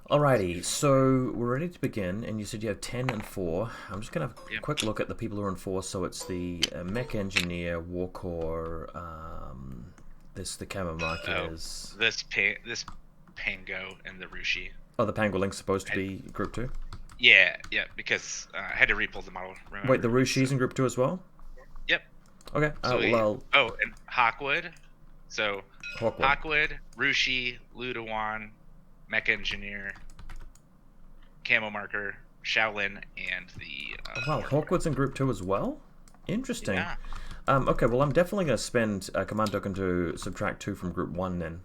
Alrighty, so we're ready to begin, and you said you have 10 and 4. I'm just going to have a Yep. quick look at the people who are in 4. So it's the mech engineer, warcore, the camo markers. This Pango and the Rushi. Oh, the Pangolink's supposed to I- be Group 2? Yeah, because I had to repull the model. Remember? Wait, the Rushi's in Group 2 as well? Yep. Okay, So well, and Hawkwood. So Hawkwood. Hawkwood, Rushi, Ludawan, Mech Engineer, Camo Marker, Shaolin, and the. Wow, Warlord. Hawkwood's in Group 2 as well? Interesting. Yeah. Okay, well, I'm definitely going to spend a command token to subtract 2 from Group 1 then.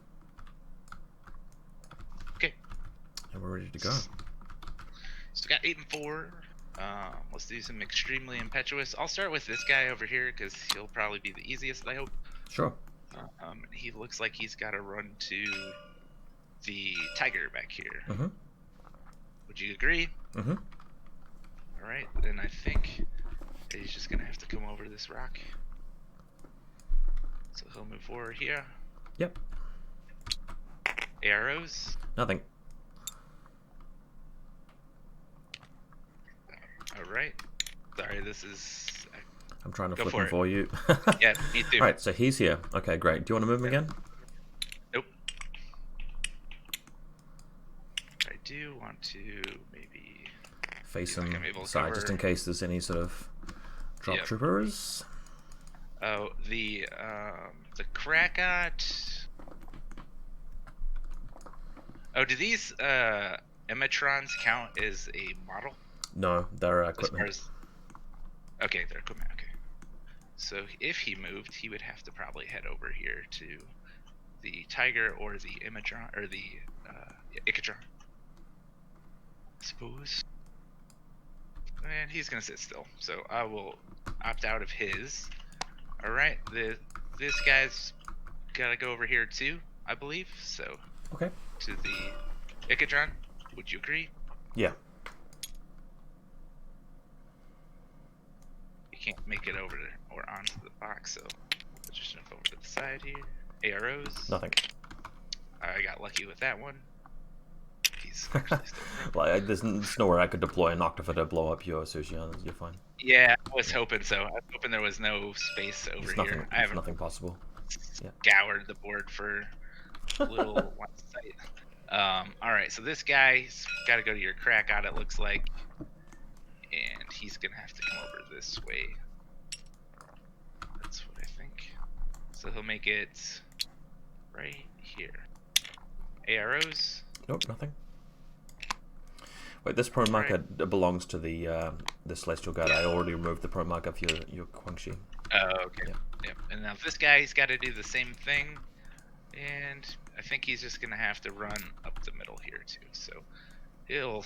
Okay. And we're ready to go. So we got 8 and 4. Let's do some extremely impetuous. I'll start with this guy over here because he'll probably be the easiest, I hope. Sure. He looks like he's got to run to the tiger back here. Mm-hmm. Would you agree? Mm-hmm. All right, then I think he's just gonna have to come over this rock. So he'll move forward here. Yep. Arrows. Nothing. All right. Sorry, this is. I'm trying to Go flip for him it. for you. Yeah, me too. Alright, so he's here. Okay, great. Do you want to move him again? Nope. I do want to maybe Face see if him I'm able to side, just cover- in case there's any sort of drop Yep. troopers. Oh, the Krakot. Oh, do these Emitrons count as a model? No, they're As far equipment. as okay, they're equipment. Okay. So if he moved, he would have to probably head over here to the Tiger or the Imatron or the Ichatron. I suppose. And he's gonna sit still. So I will opt out of his. All right. This guy's gotta go over here too, I believe. So Okay. to the Ichatron. Would you agree? Yeah. You can't make it over or onto the box, so let's just jump over to the side here. AROs. Nothing. I got lucky with that one. He's actually still running. Like, there's nowhere I could deploy an Octofer to blow up your Sushi. You're fine. Yeah, I was hoping so. I was hoping there was no space over There's here. nothing. I There's haven't nothing possible. scoured the board for little one site. All right, so this guy's got to go to your crack out. It looks like, and he's gonna have to come over this way. That's what I think. So he'll make it right here. AROs. Nope, nothing. Wait, this pro marker belongs to the Celestial Guard. I already removed the pro marker for your Quangxi. Oh, okay. Yeah. Yep. And now this guy, he's got to do the same thing, and I think he's just gonna have to run up the middle here too. So he'll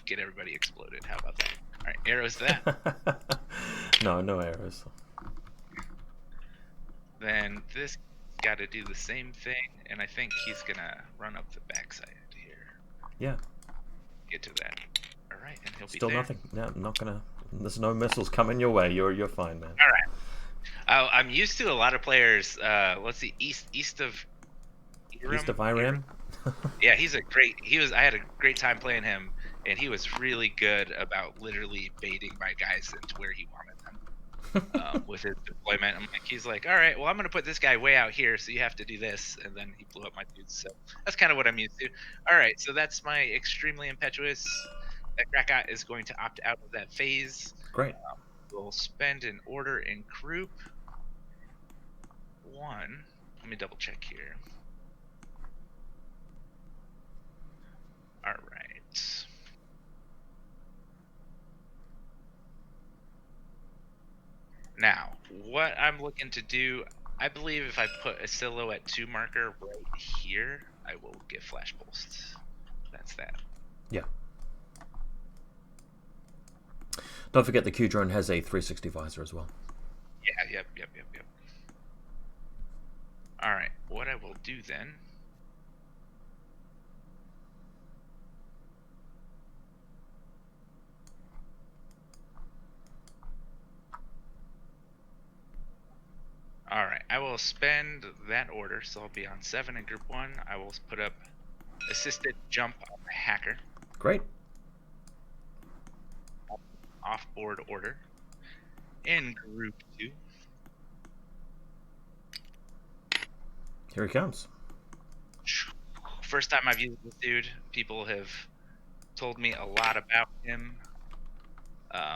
get everybody exploded. How about that? All right, arrows to that. No arrows. Then this got to do the same thing, and I think he's gonna run up the backside here. Yeah. Get to that. All right, and he'll Still be there. nothing. No, I'm not gonna. There's no missiles coming your way. You're fine, man. All right. I'm used to a lot of players. Let's see, east of Iram. East of Iram. Yeah, he's a great. I had a great time playing him, and he was really good about literally baiting my guys into where he wanted them with his deployment. He's like, all right, well, I'm gonna put this guy way out here, so you have to do this, and then he blew up my dudes. So that's kind of what I'm used to. All right, so that's my extremely impetuous. That Krakot is going to opt out of that phase. Great. We'll spend an order in group 1. Let me double check here. All right. Now, what I'm looking to do, I believe if I put a silhouette 2 marker right here, I will get flash pulsed. That's that. Yeah. Don't forget the Q drone has a 360 visor as well. Yeah, yep. All right, what I will do then. All right, I will spend that order, so I'll be on 7 in group 1. I will put up assisted jump on the hacker. Great. Off-board order. In group 2. Here he comes. First time I've used this dude. People have told me a lot about him.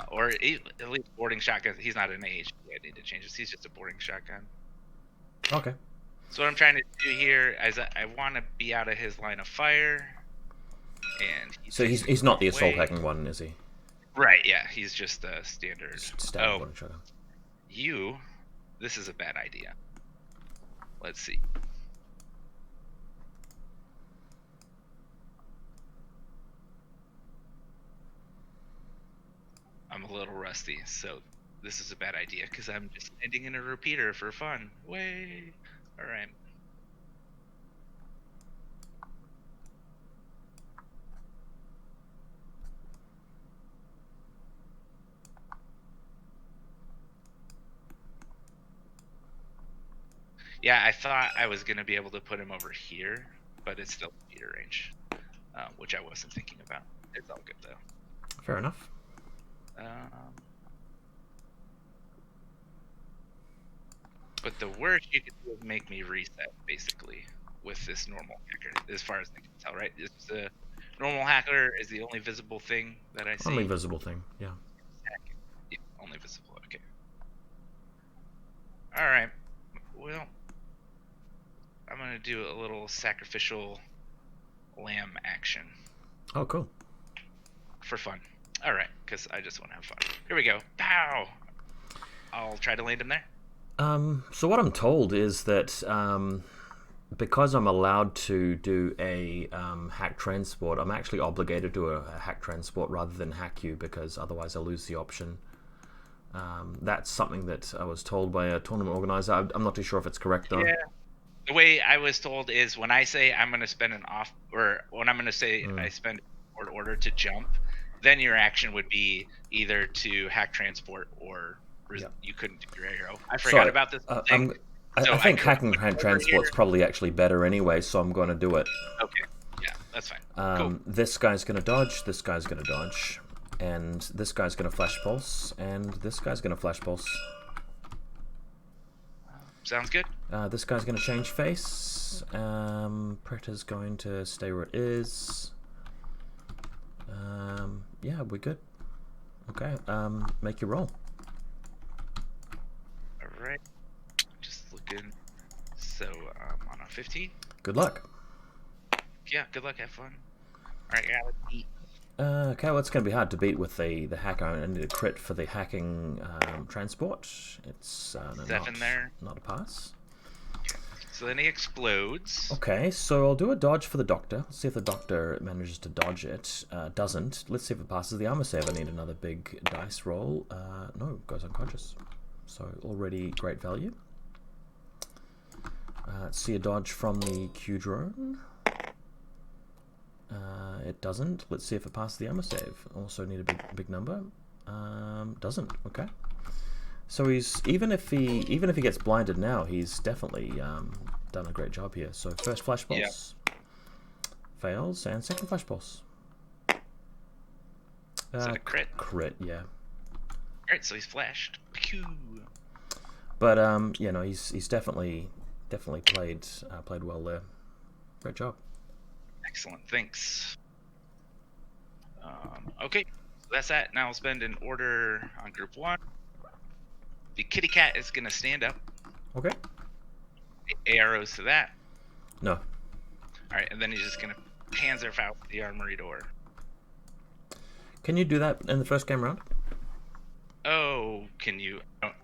Or at least boarding shotgun. He's not an AH. I need to change this. He's just a boarding shotgun. Okay. So what I'm trying to do here is I want to be out of his line of fire. And so he's not the assault hacking one, is he? Right, yeah. He's just a standard. Standard boarding shotgun. This is a bad idea. Let's see. I'm a little rusty, so this is a bad idea because I'm just landing in a repeater for fun. Way. All right. Yeah, I thought I was going to be able to put him over here, but it's still repeater range, which I wasn't thinking about. It's all good, though. Fair enough. But the worst you could do is make me reset, basically, with this normal hacker, as far as I can tell, right? The normal hacker is the only visible thing that I see. Only visible thing, yeah. Yeah, only visible, okay. Alright, well, I'm going to do a little sacrificial lamb action. Oh, cool. For fun. Alright, because I just want to have fun. Here we go. Pow! I'll try to land him there. So what I'm told is that because I'm allowed to do a hack transport, I'm actually obligated to do a hack transport rather than hack you, because otherwise I lose the option. That's something that I was told by a tournament organizer. I'm not too sure if it's correct, though. Yeah. The way I was told is when I say I'm going to spend when I'm going to say I spend an order to jump, then your action would be either to hack transport or you couldn't do your arrow. I forgot about this thing. I think hacking transport's probably actually better anyway, so I'm going to do it. Okay. Yeah, that's fine. Cool. This guy's going to dodge, this guy's going to dodge, and this guy's going to flash pulse, and this guy's going to flash pulse. Sounds good. This guy's going to change face. Predator's going to stay where it is. Yeah, we're good. Okay, make your roll. Alright. Just looking. So, on a 15. Good luck. Yeah, good luck, have fun. Alright, yeah, let's eat. Okay, well, it's going to be hard to beat with the hacker. I need a crit for the hacking transport. It's not a pass. So then he explodes. Okay, so I'll do a dodge for the doctor. Let's see if the doctor manages to dodge it. Doesn't. Let's see if it passes the armor save. I need another big dice roll. No, goes unconscious. So already great value. Let's see a dodge from the Q drone. It doesn't. Let's see if it passes the armor save. Also need a big number. Doesn't. Okay. So he's even if he gets blinded now, he's definitely done a great job here. So first flash pulse fails, and second flash pulse. Is that a crit? Crit, yeah. Alright, so he's flashed. Pew. But you know, he's definitely played well there. Great job. Excellent, thanks. Okay, so that's that. Now I'll spend an order on group 1. The kitty cat is gonna stand up. Okay. Arrows to that. No. Alright, and then he's just gonna Panzerfaust the armory door. Can you do that in the first game round? Oh, can you not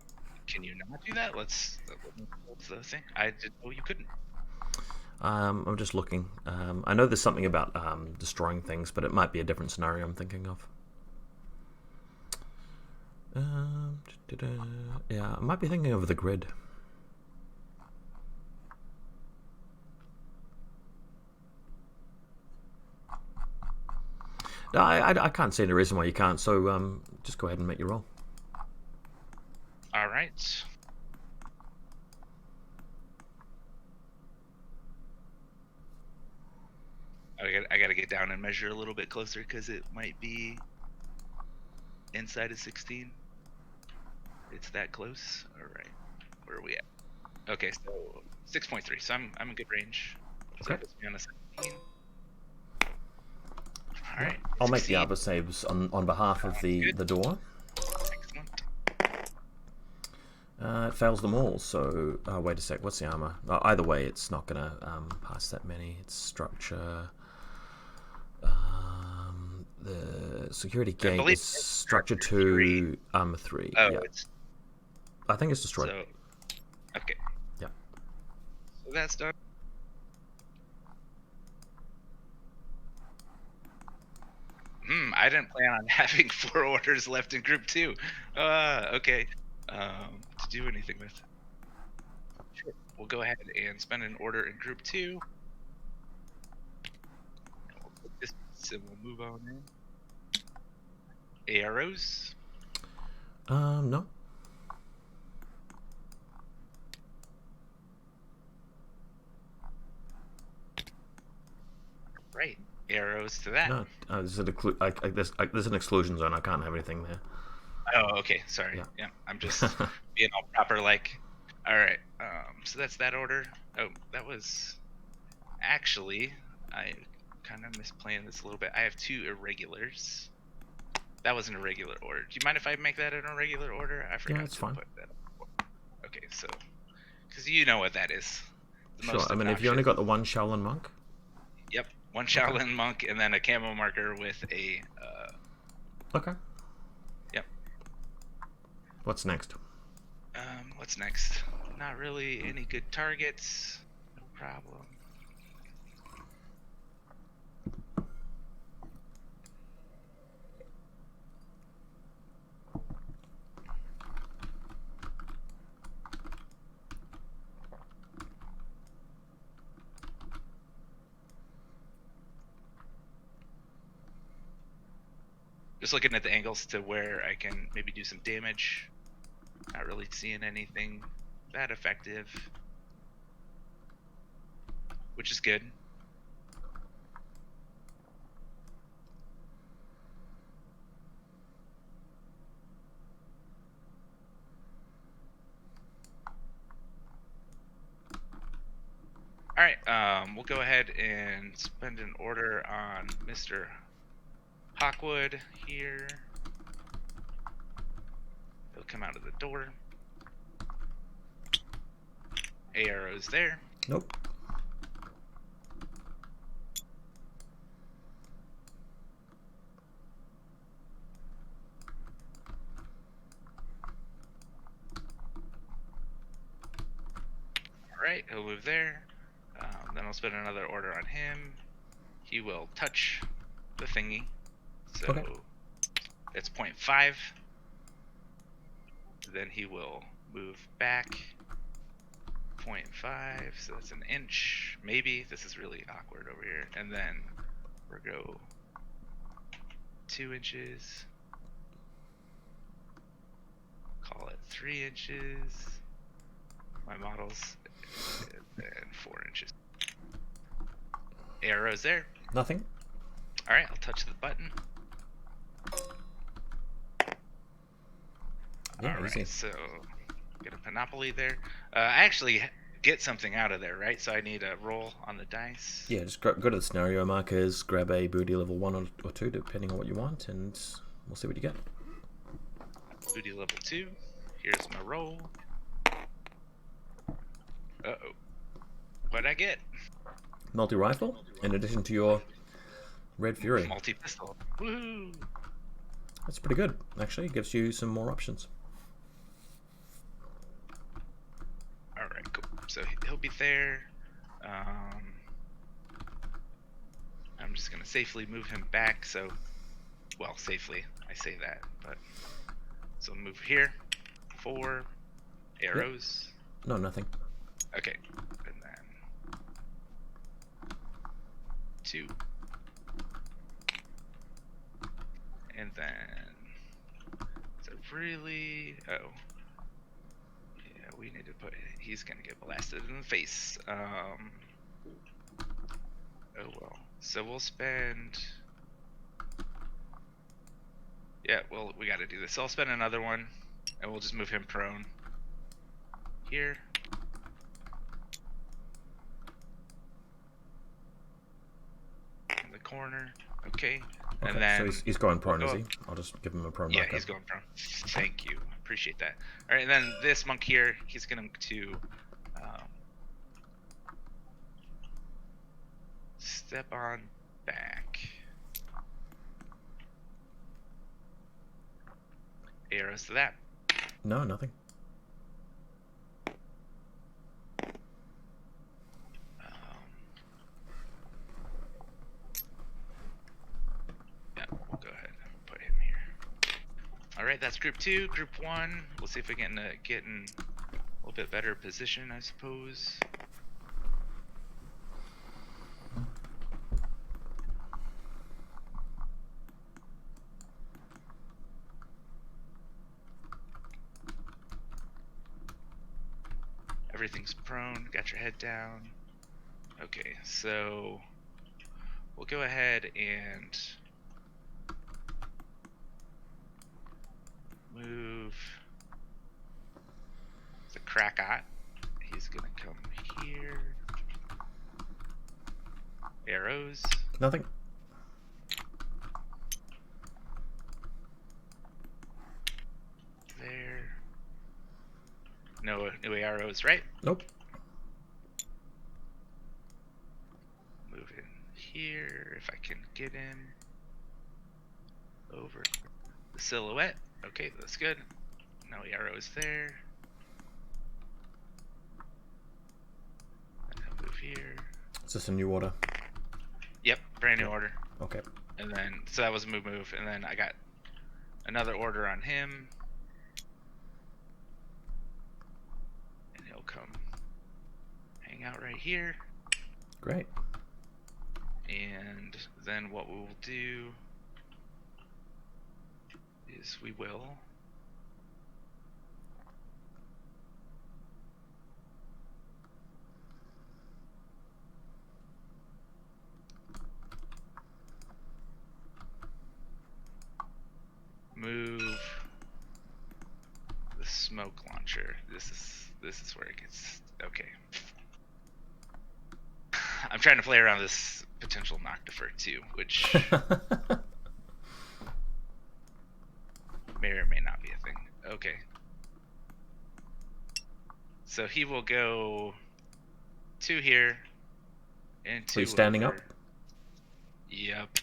do that? What's the thing? You couldn't. I'm just looking. I know there's something about destroying things, but it might be a different scenario I'm thinking of. Yeah, I might be thinking of the grid. No, I can't see any reason why you can't, so just go ahead and make your roll. Alright. I gotta get down and measure a little bit closer because it might be inside of 16. It's that close. All right, where are we at? Okay, so 6.3. So I'm in good range. So Okay. that puts me on a 17. All Yep. right, I'll make the succeed. other saves on behalf of Good. the door. Excellent. It fails them all, so... wait a sec, what's the armor? Either way, it's not going to pass that many. It's structure... the security I gate believe is it's structure three. 2, armor 3. Oh, Yeah, it's I think it's destroyed. so okay. Yeah. So that's done. I didn't plan on having 4 orders left in group 2. Okay. To do anything with. Sure. We'll go ahead and spend an order in group 2. And we'll put this piece and we'll move on in. Arrows. No. Right. Arrows to that. No, there's an exclusion zone. I can't have anything there. Oh, okay. Sorry. Yeah. Yeah. I'm just being all proper like. All right. So that's that order. Oh, that was actually I kind of misplaying this a little bit. I have 2 irregulars. That was an irregular order. Do you mind if I make that an irregular order? I forgot it's to fine. put that up. Okay, so because you know what that is. The Sure. most I mean, if you only obnoxious. got the one Shaolin monk. Yep, one Shaolin monk and then a camo marker with a. Okay. Yep. What's next? What's next? Not really any good targets. No problem. Just looking at the angles to where I can maybe do some damage. Not really seeing anything that effective, which is good. All right, we'll go ahead and spend an order on Mr. Hawkwood here. He'll come out of the door. Arrows there. Nope. All right, he'll move there. Then I'll spend another order on him. He will touch the thingy. So Okay. it's 0.5. Then he will move back 0.5. So that's an inch. Maybe. This is really awkward over here. And then we'll go 2 inches. Call it 3 inches. My models. And then 4 inches. Arrows there. Nothing. All right, I'll touch the button. Yeah, All easy. right, so get a Panoply there. I actually get something out of there, right? So I need a roll on the dice. Yeah, just go to the scenario markers, grab a booty level 1 or 2, depending on what you want, and we'll see what you get. Booty level 2. Here's my roll. Uh-oh. What'd I get? Multi-rifle, in addition to your Red Fury. Multi-pistol. Woohoo! That's pretty good, actually. It gives you some more options. All right, cool. So he'll be there. I'm just going to safely move him back. So, well, safely. I say that, but... So move here. 4 arrows. Yep. No, nothing. Okay. And then 2. And then so really oh yeah, we need to put he's gonna get blasted in the face. Oh well. So we'll spend. Yeah, well, we got to do this. So I'll spend another one, and we'll just move him prone. Here. In the corner. Okay. Okay, And then. so he's going prone, is he? I'll just give him a prone Yeah, marker. he's going prone. Thank you. Appreciate that. All right, and then this monk here, he's going to step on back. Arrows to that. No, nothing. Yeah, we'll go ahead and put him here. All right, that's group 2. Group 1, we'll see if we can get in a little bit better position, I suppose. Everything's prone. Got your head down. Okay, so we'll go ahead and move the Krakot. He's gonna come here. Arrows. Nothing. There. No new arrows, right? Nope. Move in here if I can get in. Over the silhouette. Okay, that's good. No arrows there. And I'll move here. Is this a new order? Yep, brand new order. Okay. And then, so that was a move, and then I got another order on him. And he'll come hang out right here. Great. And then what we will do is we will move the smoke launcher. This is where it gets okay. I'm trying to play around this potential knock defer too, which may or may not be a thing. Okay. So he will go 2 here and 2 So he's standing over. up? Yep.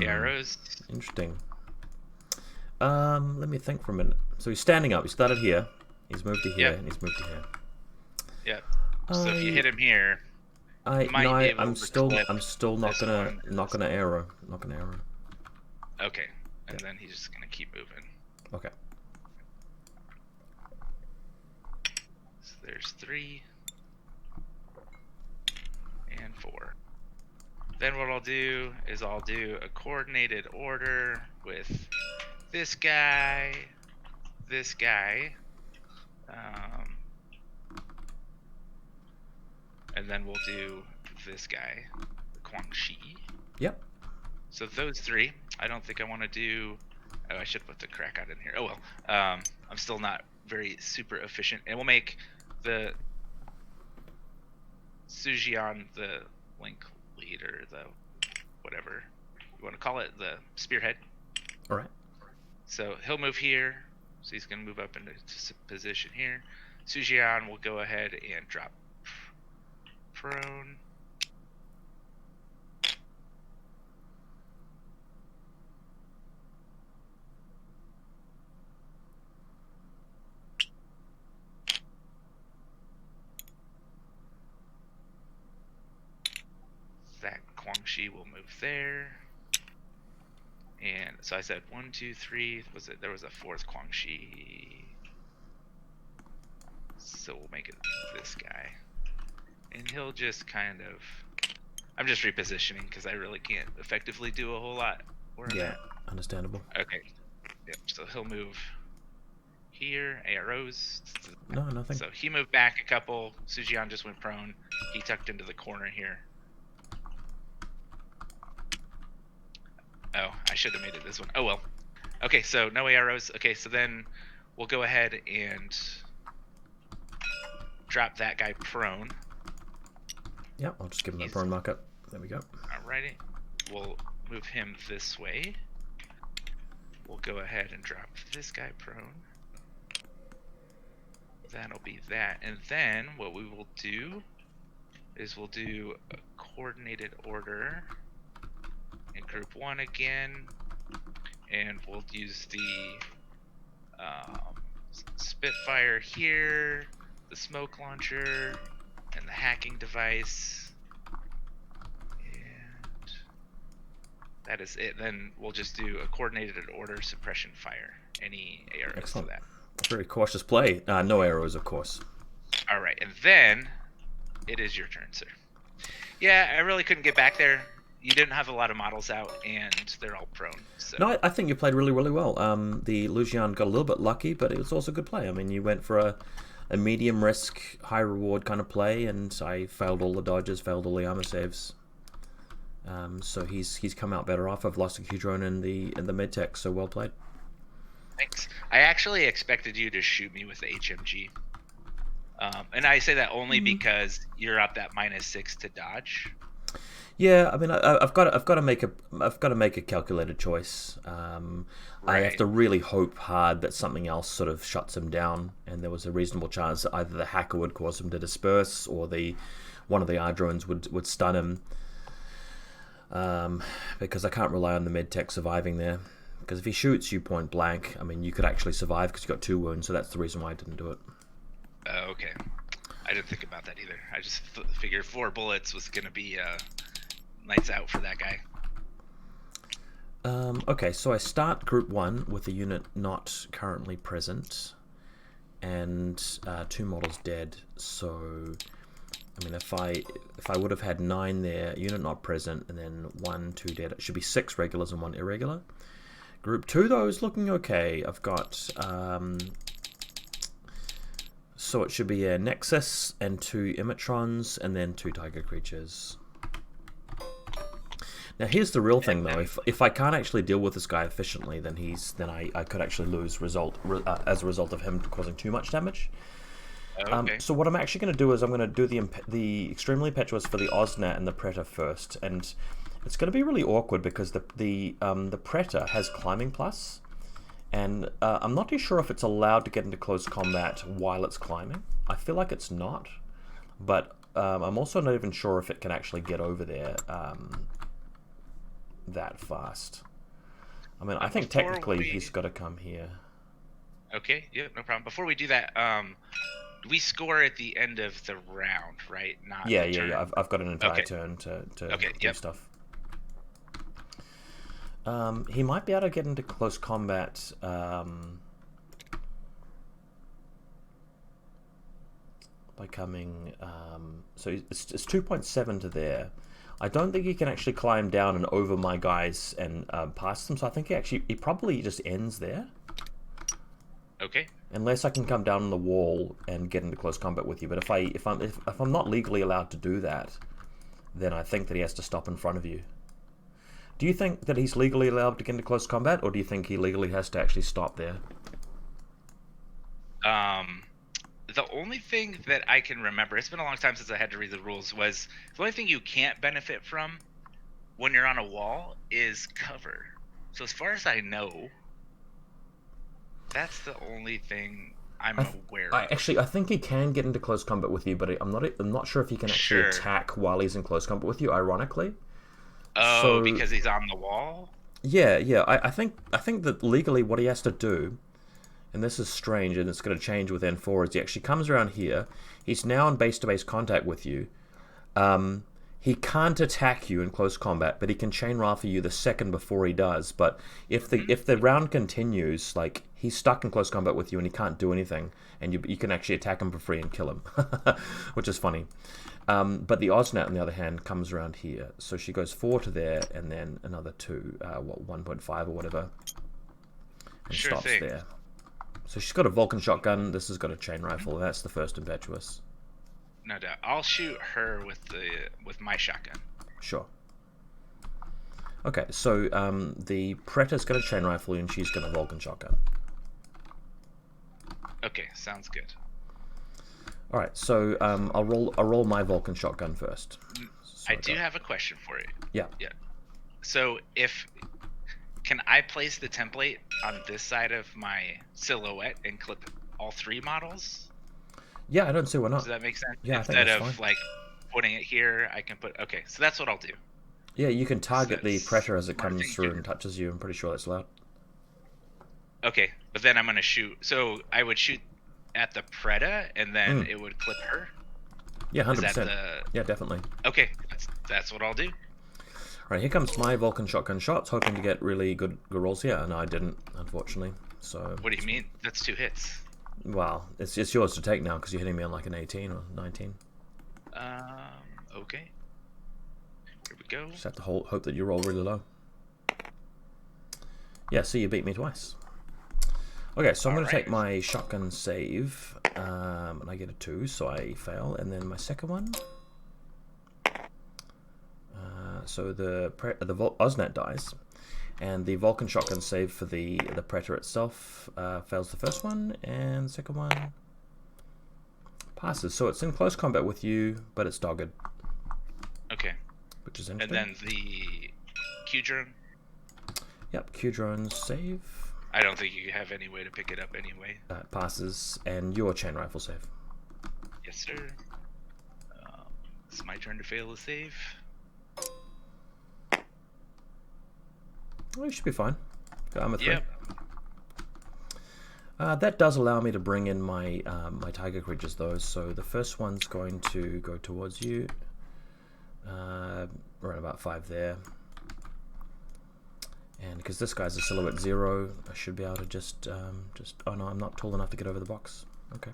Arrows. Interesting. Let me think for a minute. So he's standing up. He started here. He's moved to here, and he's moved to here. Yep. So if you hit him here, I'm still not gonna arrow. Okay. And then he's just gonna keep moving. Okay. So there's 3 and 4. Then what I'll do is I'll do a coordinated order with this guy, and then we'll do this guy, the Guangxi. Yep. So those 3, I don't think I want to do. Oh, I should put the Krakot in here. Oh well. I'm still not very super efficient, and we'll make the Sujian the link leader, the whatever you want to call it, the spearhead. All right. So he'll move here. So he's going to move up into position here. Sujian will go ahead and drop prone. That Guangxi will move there. And so I said 1, 2, 3. There was a 4th Guangxi. So we'll make it this guy. And he'll just kind of. I'm just repositioning because I really can't effectively do a whole lot. Yeah, understandable. Okay. Yep. So he'll move here. AROs. No, nothing. So he moved back a couple. Sujian just went prone. He tucked into the corner here. Oh, I should have made it this one. Oh well. Okay, so no AROs. Okay, so then we'll go ahead and drop that guy prone. Yep, I'll just give him a prone marker. There we go. Alrighty. We'll move him this way. We'll go ahead and drop this guy prone. That'll be that. And then what we will do is we'll do a coordinated order in group 1 again. And we'll use the Spitfire here, the smoke launcher, and the hacking device. And that is it. Then we'll just do a coordinated order suppression fire. Any arrows Excellent. for that. Very cautious play. No arrows, of course. All right, and then it is your turn, sir. Yeah, I really couldn't get back there. You didn't have a lot of models out, and they're all prone. So. No, I think you played really, really well. The Lucian got a little bit lucky, but it was also a good play. I mean, you went for a medium risk, high reward kind of play, and I failed all the dodges, failed all the armor saves. So he's come out better off. I've lost a Q-drone in the mid tech, so well played. Thanks. I actually expected you to shoot me with the HMG, and I say that only because you're up that -6 to dodge. Yeah, I mean, I've got to make a calculated choice. I have to really hope hard that something else sort of shuts him down, and there was a reasonable chance that either the hacker would cause him to disperse, or one of the R drones would stun him. Because I can't rely on the mid tech surviving there. Because if he shoots you point blank, I mean, you could actually survive because you got 2 wounds, so that's the reason why I didn't do it. Okay. I didn't think about that either. I just figured 4 bullets was going to be lights out for that guy. Okay, so I start group 1 with a unit not currently present, and 2 models dead. So, I mean, if I would have had 9 there, unit not present, and then 1, 2 dead, it should be 6 regulars and 1 irregular. Group 2, though, is looking okay. I've got, so it should be a Nexus and 2 Imitrons, and then 2 Tiger Creatures. Now, here's the real thing, though. If I can't actually deal with this guy efficiently, then I could actually lose as a result of him causing too much damage. Okay. So what I'm actually going to do is I'm going to do the Extremely Impetuous for the Osnat and the Preta first, and it's going to be really awkward because the Preta has climbing plus, and I'm not too sure if it's allowed to get into close combat while it's climbing. I feel like it's not, but I'm also not even sure if it can actually get over there that fast. I mean, I think technically he's got to come here. Okay, yeah, no problem. Before we do that, we score at the end of the round, right? Not Yeah. I've got an entire turn to do stuff. He might be able to get into close combat by coming... so it's 2.7 to there. I don't think he can actually climb down and over my guys and past them, so I think he probably just ends there. Okay. Unless I can come down on the wall and get into close combat with you. But if I'm not legally allowed to do that, then I think that he has to stop in front of you. Do you think that he's legally allowed to get into close combat, or do you think he legally has to actually stop there? The only thing that I can remember, it's been a long time since I had to read the rules, was the only thing you can't benefit from when you're on a wall is cover. So as far as I know, that's the only thing I'm aware of. I think he can get into close combat with you, but I'm not sure if he can actually attack while he's in close combat with you, ironically. Oh, so, because he's on the wall? Yeah. I think that legally what he has to do, and this is strange, and it's going to change with N4, is he actually comes around here. He's now in base-to-base contact with you. He can't attack you in close combat, but he can chain rifle you the second before he does. But if the round continues, like, he's stuck in close combat with you and he can't do anything, and you can actually attack him for free and kill him, which is funny. But the Osnat, on the other hand, comes around here. So she goes 4 to there, and then another 2, 1.5 or whatever, and stops there. So she's got a Vulcan shotgun. This has got a chain rifle. That's the first impetuous. No doubt. I'll shoot her with my shotgun. Sure. Okay, so the Predator's got a chain rifle and she's got a Vulcan shotgun. Okay, sounds good. All right, so I'll roll my Vulcan shotgun first. So I do have a question for you. Yeah. Yeah. So can I place the template on this side of my silhouette and clip all 3 models? Yeah, I don't see why not. Does that make sense? Yeah, Instead I think that's of fine. like putting it here, I can put. Okay, so that's what I'll do. Yeah, you can target the That's Predator as it smart comes thing through to and do. touches you. I'm pretty sure that's allowed. Okay, but then I'm gonna shoot. So I would shoot at the Preda, and then it would clip her. Yeah, Is that 100%. the? Yeah, definitely. Okay, that's what I'll do. All right, here comes my Vulcan shotgun shots, hoping to get really good rolls here, and I didn't, unfortunately. So. What do you mean? That's 2 hits. Well, it's yours to take now because you're hitting me on like an 18 or 19. Okay. Here we go. Just have to hope that you roll really low. Yeah, see, you beat me twice. Okay, so I'm going to take my shotgun save, and I get a 2, so I fail, and then my second one. So the Azuset dies, and the Vulcan shotgun save for the Predator itself fails the first one, and the second one passes. So it's in close combat with you, but it's dogged. Okay. Which is interesting. And then the Q drone. Yep, Q drone save. I don't think you have any way to pick it up anyway. Passes, and your chain rifle save. Yes, sir. It's my turn to fail the save. Well, you should be fine. I'm a 3. Yep. That does allow me to bring in my my tiger creatures though. So the first one's going to go towards you. Around about 5 there. And because this guy's a silhouette 0, I should be able to just oh no, I'm not tall enough to get over the box. Okay.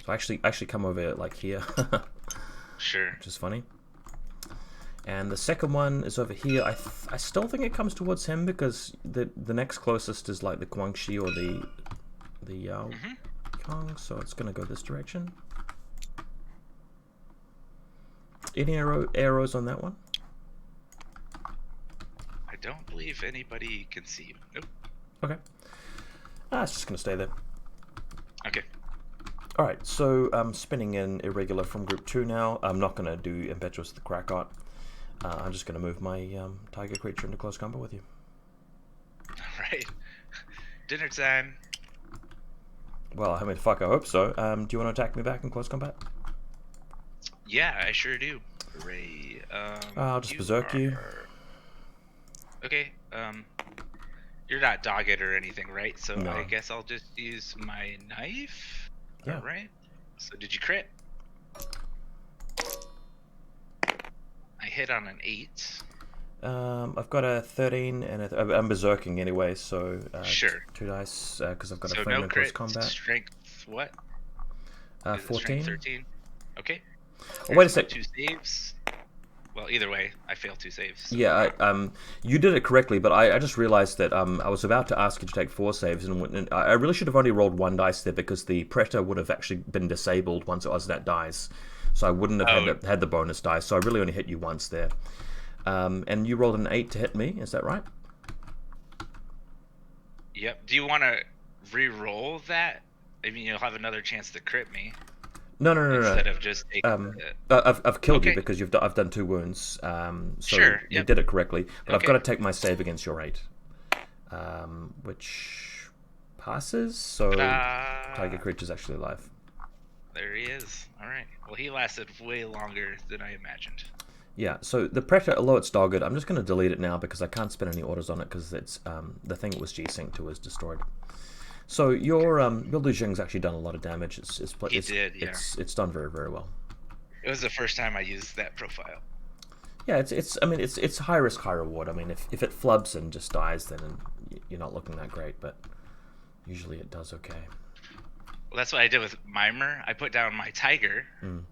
So I actually come over like here. Sure. Which is funny. And the second one is over here. I still think it comes towards him because the next closest is like the Guangxi or the Yao Kong, so it's gonna go this direction. Any arrows on that one? I don't believe anybody can see you. Nope. Okay. It's just gonna stay there. Okay. All right. So I'm spinning in irregular from group 2 now. I'm not gonna do impetuous with the Krakot. I'm just going to move my tiger creature into close combat with you. Alright. Dinner time. Well, I mean, fuck, I hope so. Do you want to attack me back in close combat? Yeah, I sure do. Hooray. I'll just berserk you. Okay, you're not dogged or anything, right? So No. I guess I'll just use my knife. Yeah. Alright. So did you crit? I hit on an 8. I've got a 13 and I'm berserking anyway, so sure. 2 dice because I've got a So friend no in close crit. combat. Strength what? 14. Strength 13. Okay. Oh, wait a Here's my sec. 2 saves. Well, either way, I failed 2 saves. So. Yeah, you did it correctly, but I just realized that I was about to ask you to take 4 saves, and I really should have only rolled 1 dice there because the Predator would have actually been disabled once Azuset dies. So I wouldn't have had the bonus dice, so I really only hit you once there. And you rolled an 8 to hit me, is that right? Yep. Do you want to re-roll that? I mean, you'll have another chance to crit me. No. Instead of just taking I've killed you Okay. because I've done 2 wounds. So Sure, you yep. did it correctly, but I've Okay. got to take my save against your 8, which passes. So Tiger Creature's actually alive. There he is. All right. Well, he lasted way longer than I imagined. Yeah, so the Predator, although it's dogged, I'm just going to delete it now because I can't spend any orders on it because it's the thing it was G-synced to is destroyed. So your Liu Jing's actually done a lot of damage. It's done very, very well. It was the first time I used that profile. Yeah, it's high risk, high reward. I mean, if it flubs and just dies, then you're not looking that great, but usually it does okay. Well, that's what I did with Mimer. I put down my tiger,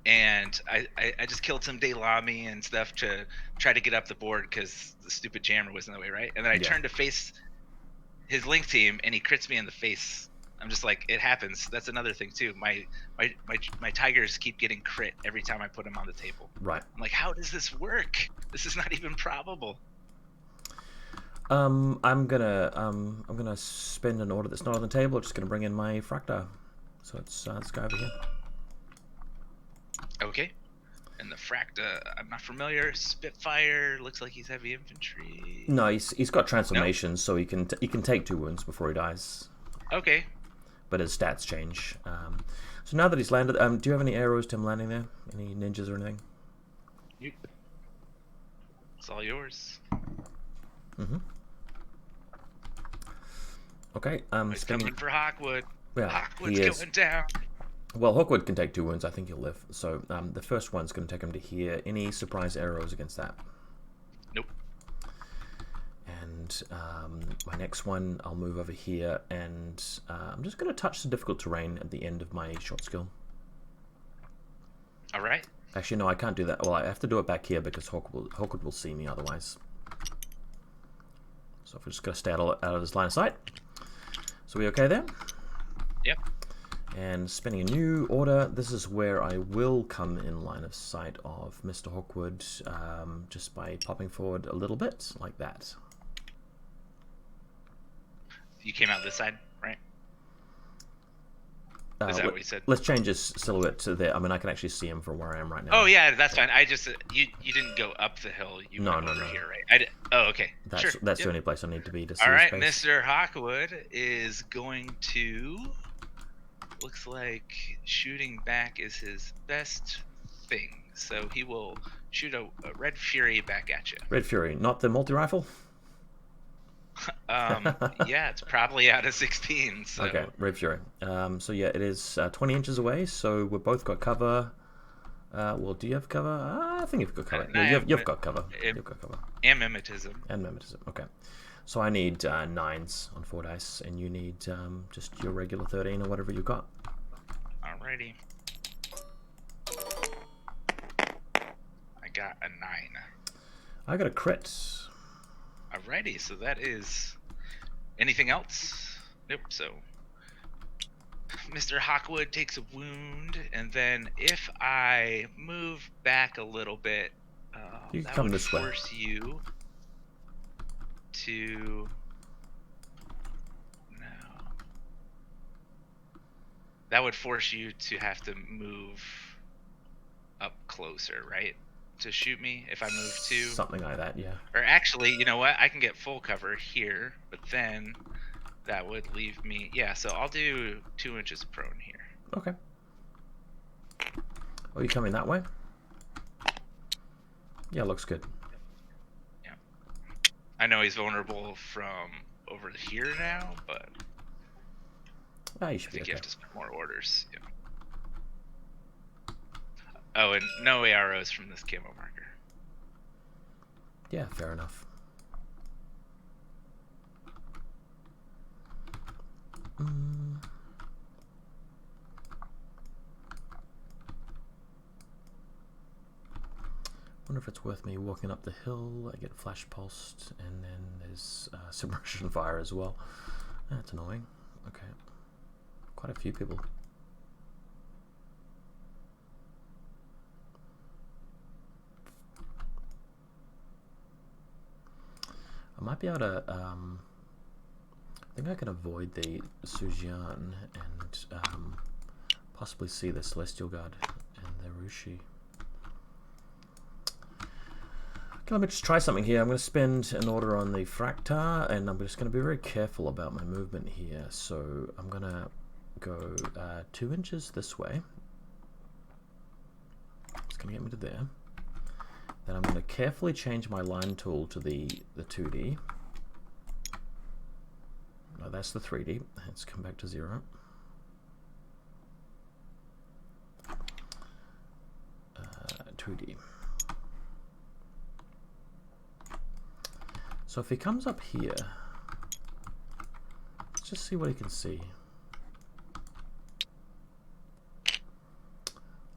and I just killed some Daylami and stuff to try to get up the board because the stupid jammer was in the way, right? And then I turned to face his link team, and he crits me in the face I'm just like, it happens. That's another thing too. My tigers keep getting crit every time I put them on the table. Right. I'm like, how does this work? This is not even probable. I'm gonna spend an order that's not on the table. I'm just gonna bring in my Fracta. So it's this guy over here. Okay. And the Fracta, I'm not familiar. Spitfire looks like he's heavy infantry. No, he's got transformations, so he can take 2 wounds before he dies. Okay. But his stats change. So now that he's landed, do you have any arrows to him landing there? Any ninjas or anything? It's all yours. Mm-hmm. Okay. He's coming for Hawkwood. Yeah, Hawkwood's going down. Well, Hawkwood can take 2 wounds. I think he'll live. So the first one's going to take him to here. Any surprise arrows against that? Nope. And my next one, I'll move over here, and I'm just going to touch the difficult terrain at the end of my short skill. All right. Actually, no, I can't do that. Well, I have to do it back here because Hawkwood will see me otherwise. So if we're just going to stay out of his line of sight. So we okay there? Yep. And spinning a new order. This is where I will come in line of sight of Mr. Hawkwood, just by popping forward a little bit, like that. You came out this side, right? Is that what you said? Let's change his silhouette to there. I mean, I can actually see him from where I am right now. Oh yeah, that's fine. I just you didn't go up the hill. You went over here, right? Oh, okay. That's sure. The only place I need to be to see. All right, space. Mr. Hawkwood is going to. Looks like shooting back is his best thing, so he will shoot a Red Fury back at you. Red Fury, not the multi-rifle? Yeah, it's probably out of 16. So. Okay, Red Fury. So yeah, it is 20 inches away, so we've both got cover. Well, do you have cover? I think you've got cover. Yeah, you've got cover. You've got cover. And mimetism. And mimetism, okay. So I need 9s on 4 dice, and you need just your regular 13 or whatever you got. Alrighty. I got a 9. I got a crit. Alrighty, so that is... Anything else? Nope, so... Mr. Hawkwood takes a wound, and then if I move back a little bit, you can that come would this way. force you to... No. That would force you to have to move up closer, right? To shoot me if I move 2. Something like that, yeah. Or actually, you know what? I can get full cover here, but then that would leave me... Yeah, so I'll do 2 inches prone here. Okay. Oh, you coming that way? Yeah, looks good. Yeah. I know he's vulnerable from over here now, but... You should I think be okay. you have to spend more orders. Yeah. Oh, and no arrows from this camo marker. Yeah, fair enough. Wonder if it's worth me walking up the hill. I get flash pulsed, and then there's submersion fire as well. That's annoying. Okay. Quite a few people. I might be able to, I think I can avoid the Sujian and possibly see the Celestial Guard and the Rushi. Okay, let me just try something here. I'm going to spend an order on the Fracta, and I'm just going to be very careful about my movement here. So I'm going to go 2 inches this way. It's going to get me to there. Then I'm going to carefully change my line tool to the 2D. No, that's the 3D. Let's come back to 0. 2D. So if he comes up here, let's just see what he can see.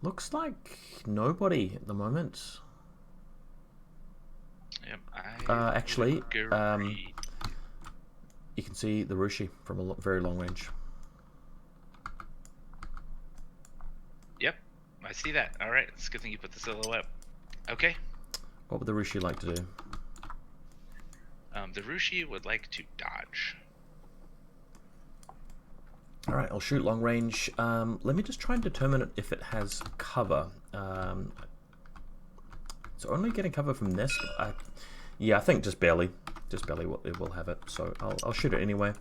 Looks like nobody at the moment. Yep, actually, you can see the Rushi from a very long range. see that. All right, it's a good thing you put the silhouette. Okay. What would the Rishi like to do? The Rushi would like to dodge. All right, I'll shoot long range. Let me just try and determine if it has cover. It's only getting cover from this. Yeah, I think just barely. Just barely it will have it. So I'll shoot it anyway.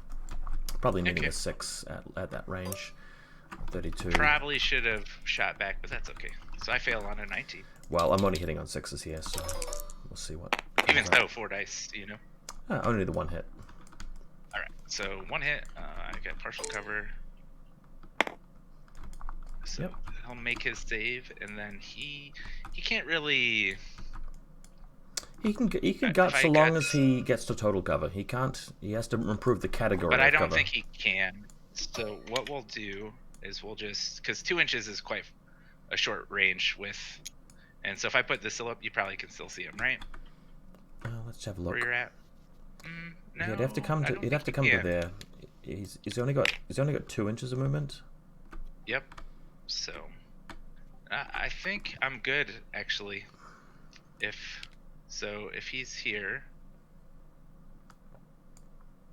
Probably needing a 6 at that range. 32. Probably should have shot back, but that's okay. So I fail on a 19. Well, I'm only hitting on 6s here, so we'll see what. Even so, 4 dice, you know. Only the 1 hit. All right, so 1 hit. I got partial cover. So he'll make his save, and then he can't really. He can gut so long as he gets to total cover. He can't. He has to improve the category. But I don't cover. think he can. So what we'll do is we'll just, because 2 inches is quite a short range with, and so if I put this still up, you probably can still see him, right? Let's have a look. Where you're at? No. You'd have to come to. You'd have to come to there. He's only got 2 inches of movement. Yep. So I think I'm good actually. If he's here,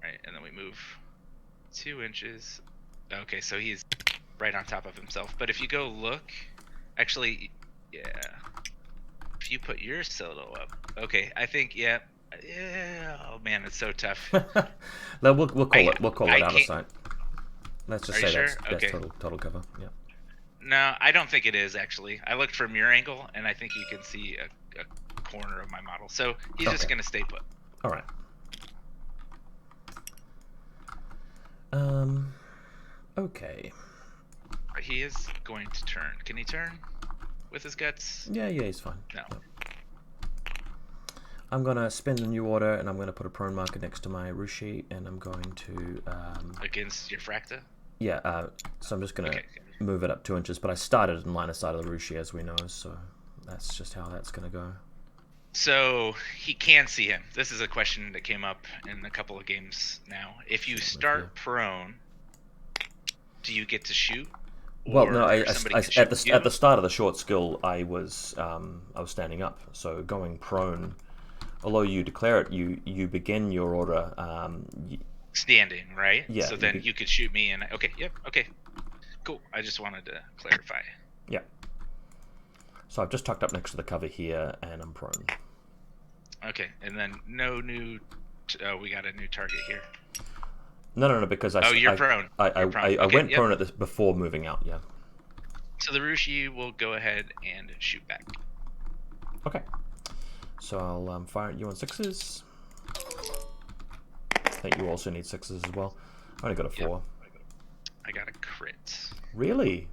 right, and then we move 2 inches. Okay, so he's right on top of himself. But if you go look, actually, yeah. If you put your solo up, okay, I think yeah. Oh man, it's so tough. No, we'll call it out of sight. Let's just say sure? that's total cover. Yeah. No, I don't think it is actually. I looked from your angle, and I think you can see a corner of my model. So he's just gonna stay put. All right. Okay. He is going to turn. Can he turn with his guts? Yeah, he's fine. No. Yeah. I'm gonna spend a new order, and I'm gonna put a prone marker next to my Rushi, and I'm going to against your Fracta. Yeah. So I'm just gonna move it up 2 inches, but I started in line of sight of the Rushi, as we know, so that's just how that's gonna go. So he can see him. This is a question that came up in a couple of games now. If you start prone, do you get to shoot? Well, no. At the start of the short skill, I was standing up. So going prone, although you declare it, you begin your order standing, right? Yeah. So then you could shoot me, and okay, yep, okay, cool. I just wanted to clarify. Yeah. So I've just tucked up next to the cover here, and I'm prone. Okay, and then no new. We got a new target here. No, because you're prone. I went prone at this before moving out. Yeah. So the Rushi will go ahead and shoot back. Okay. So I'll fire at you on 6s. I think you also need 6s as well. I only got a 4. Yep. I got a crit. Really?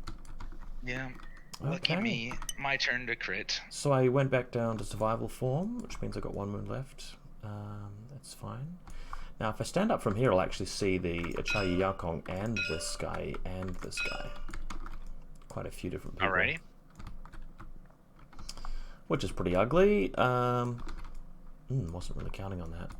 Yeah. Lucky me. My turn to crit. So I went back down to survival form, which means I got 1 wound left. That's fine. Now, if I stand up from here, I'll actually see the Achayi Yakong and this guy and this guy. Quite a few different people. Alrighty. Which is pretty ugly. Wasn't really counting on that.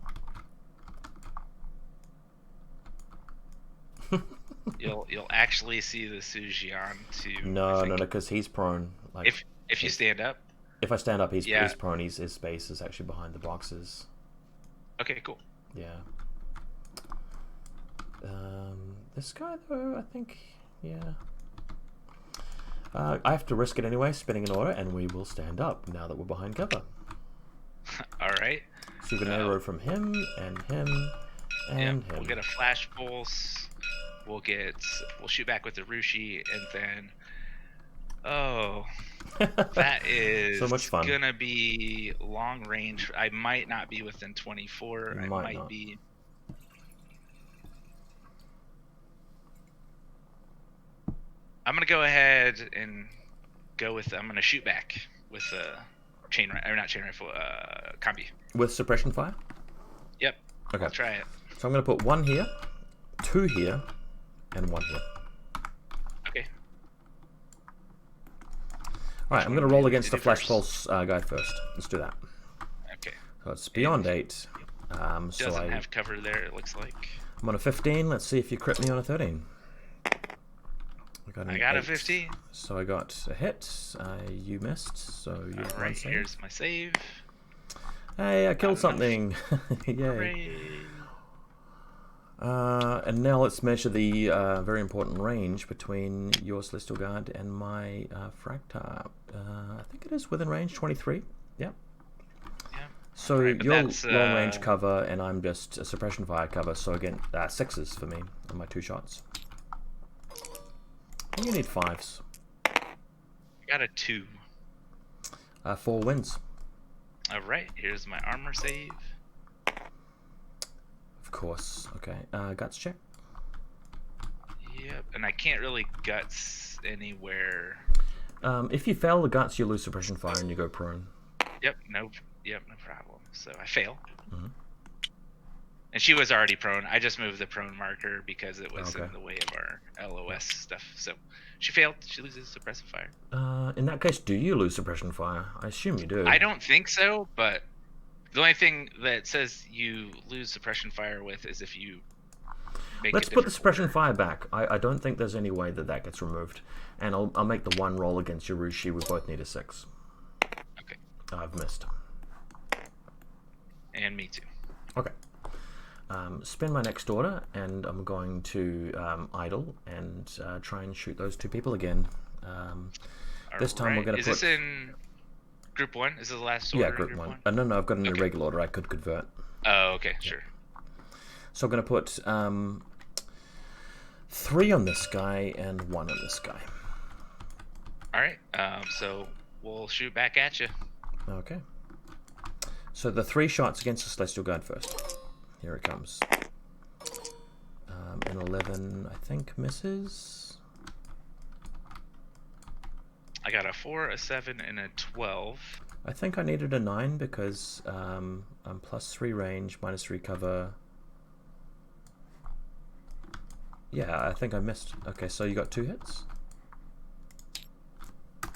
You'll actually see the Sujian too. No, because he's prone. Like if you stand up. If I stand up, he's prone. His space is actually behind the boxes. Okay, cool. Yeah. This guy though, I think, yeah. I have to risk it anyway, spinning an order, and we will stand up now that we're behind cover. All right. So you get an arrow from him and him and him. We'll get a flash pulse. We'll shoot back with the Rushi, and then that is so much fun. Gonna be long range. I might not be within 24. I might be. I'm gonna go ahead and go with. I'm gonna shoot back with not chain rifle, combi. With suppression fire. Yep. Okay. I'll try it. So I'm gonna put 1 here, 2 here, and 1 here. Okay. All right, I'm gonna roll against the flash pulse guy first. Let's do that. Okay. So it's beyond 8. Doesn't have cover there. It looks like. I'm on a 15. Let's see if you crit me on a 13. I got a 15. So I got a hit. You missed, so you All right, here's my save. Hey, I killed something! Yay! Hooray. And now let's measure the very important range between your Celestial Guard and my Fractar. I think it is within range, 23. Yep. Yeah. So Right, you're that's, long range cover, and I'm just a suppression fire cover. So again, 6s for me on my 2 shots. And you need 5s. I got a 2. 4 wins. All right, here's my armor save. Of course. Okay. Guts check. Yep, and I can't really guts anywhere. If you fail the guts, you lose suppression fire and you go prone. Yep, no problem. So I fail. Mm-hmm. And she was already prone. I just moved the prone marker because it was Okay. in the way of our LOS stuff. So she failed. She loses suppressive fire. In that case, do you lose suppression fire? I assume you do. I don't think so, but the only thing that says you lose suppression fire with is if you make Let's put the suppression fire back. I don't think there's any way that gets removed. And I'll make the 1 roll against Yorushi. We both need a 6. Okay. I've missed. And me too. Okay. Spend my next order, and I'm going to idle and try and shoot those 2 people again. This time we're going to Is put... this in group 1? Is this the last order? Yeah, group 1. No, I've got an irregular order I could convert. Oh, okay, sure. So I'm going to put 3 on this guy and 1 on this guy. All right, so we'll shoot back at you. Okay. So the 3 shots against the Celestial Guard first. Here it comes. An 11, I think, misses. I got a 4, a 7, and a 12. I think I needed a 9 because I'm +3 range, -3 cover. Yeah, I think I missed. Okay, so you got 2 hits?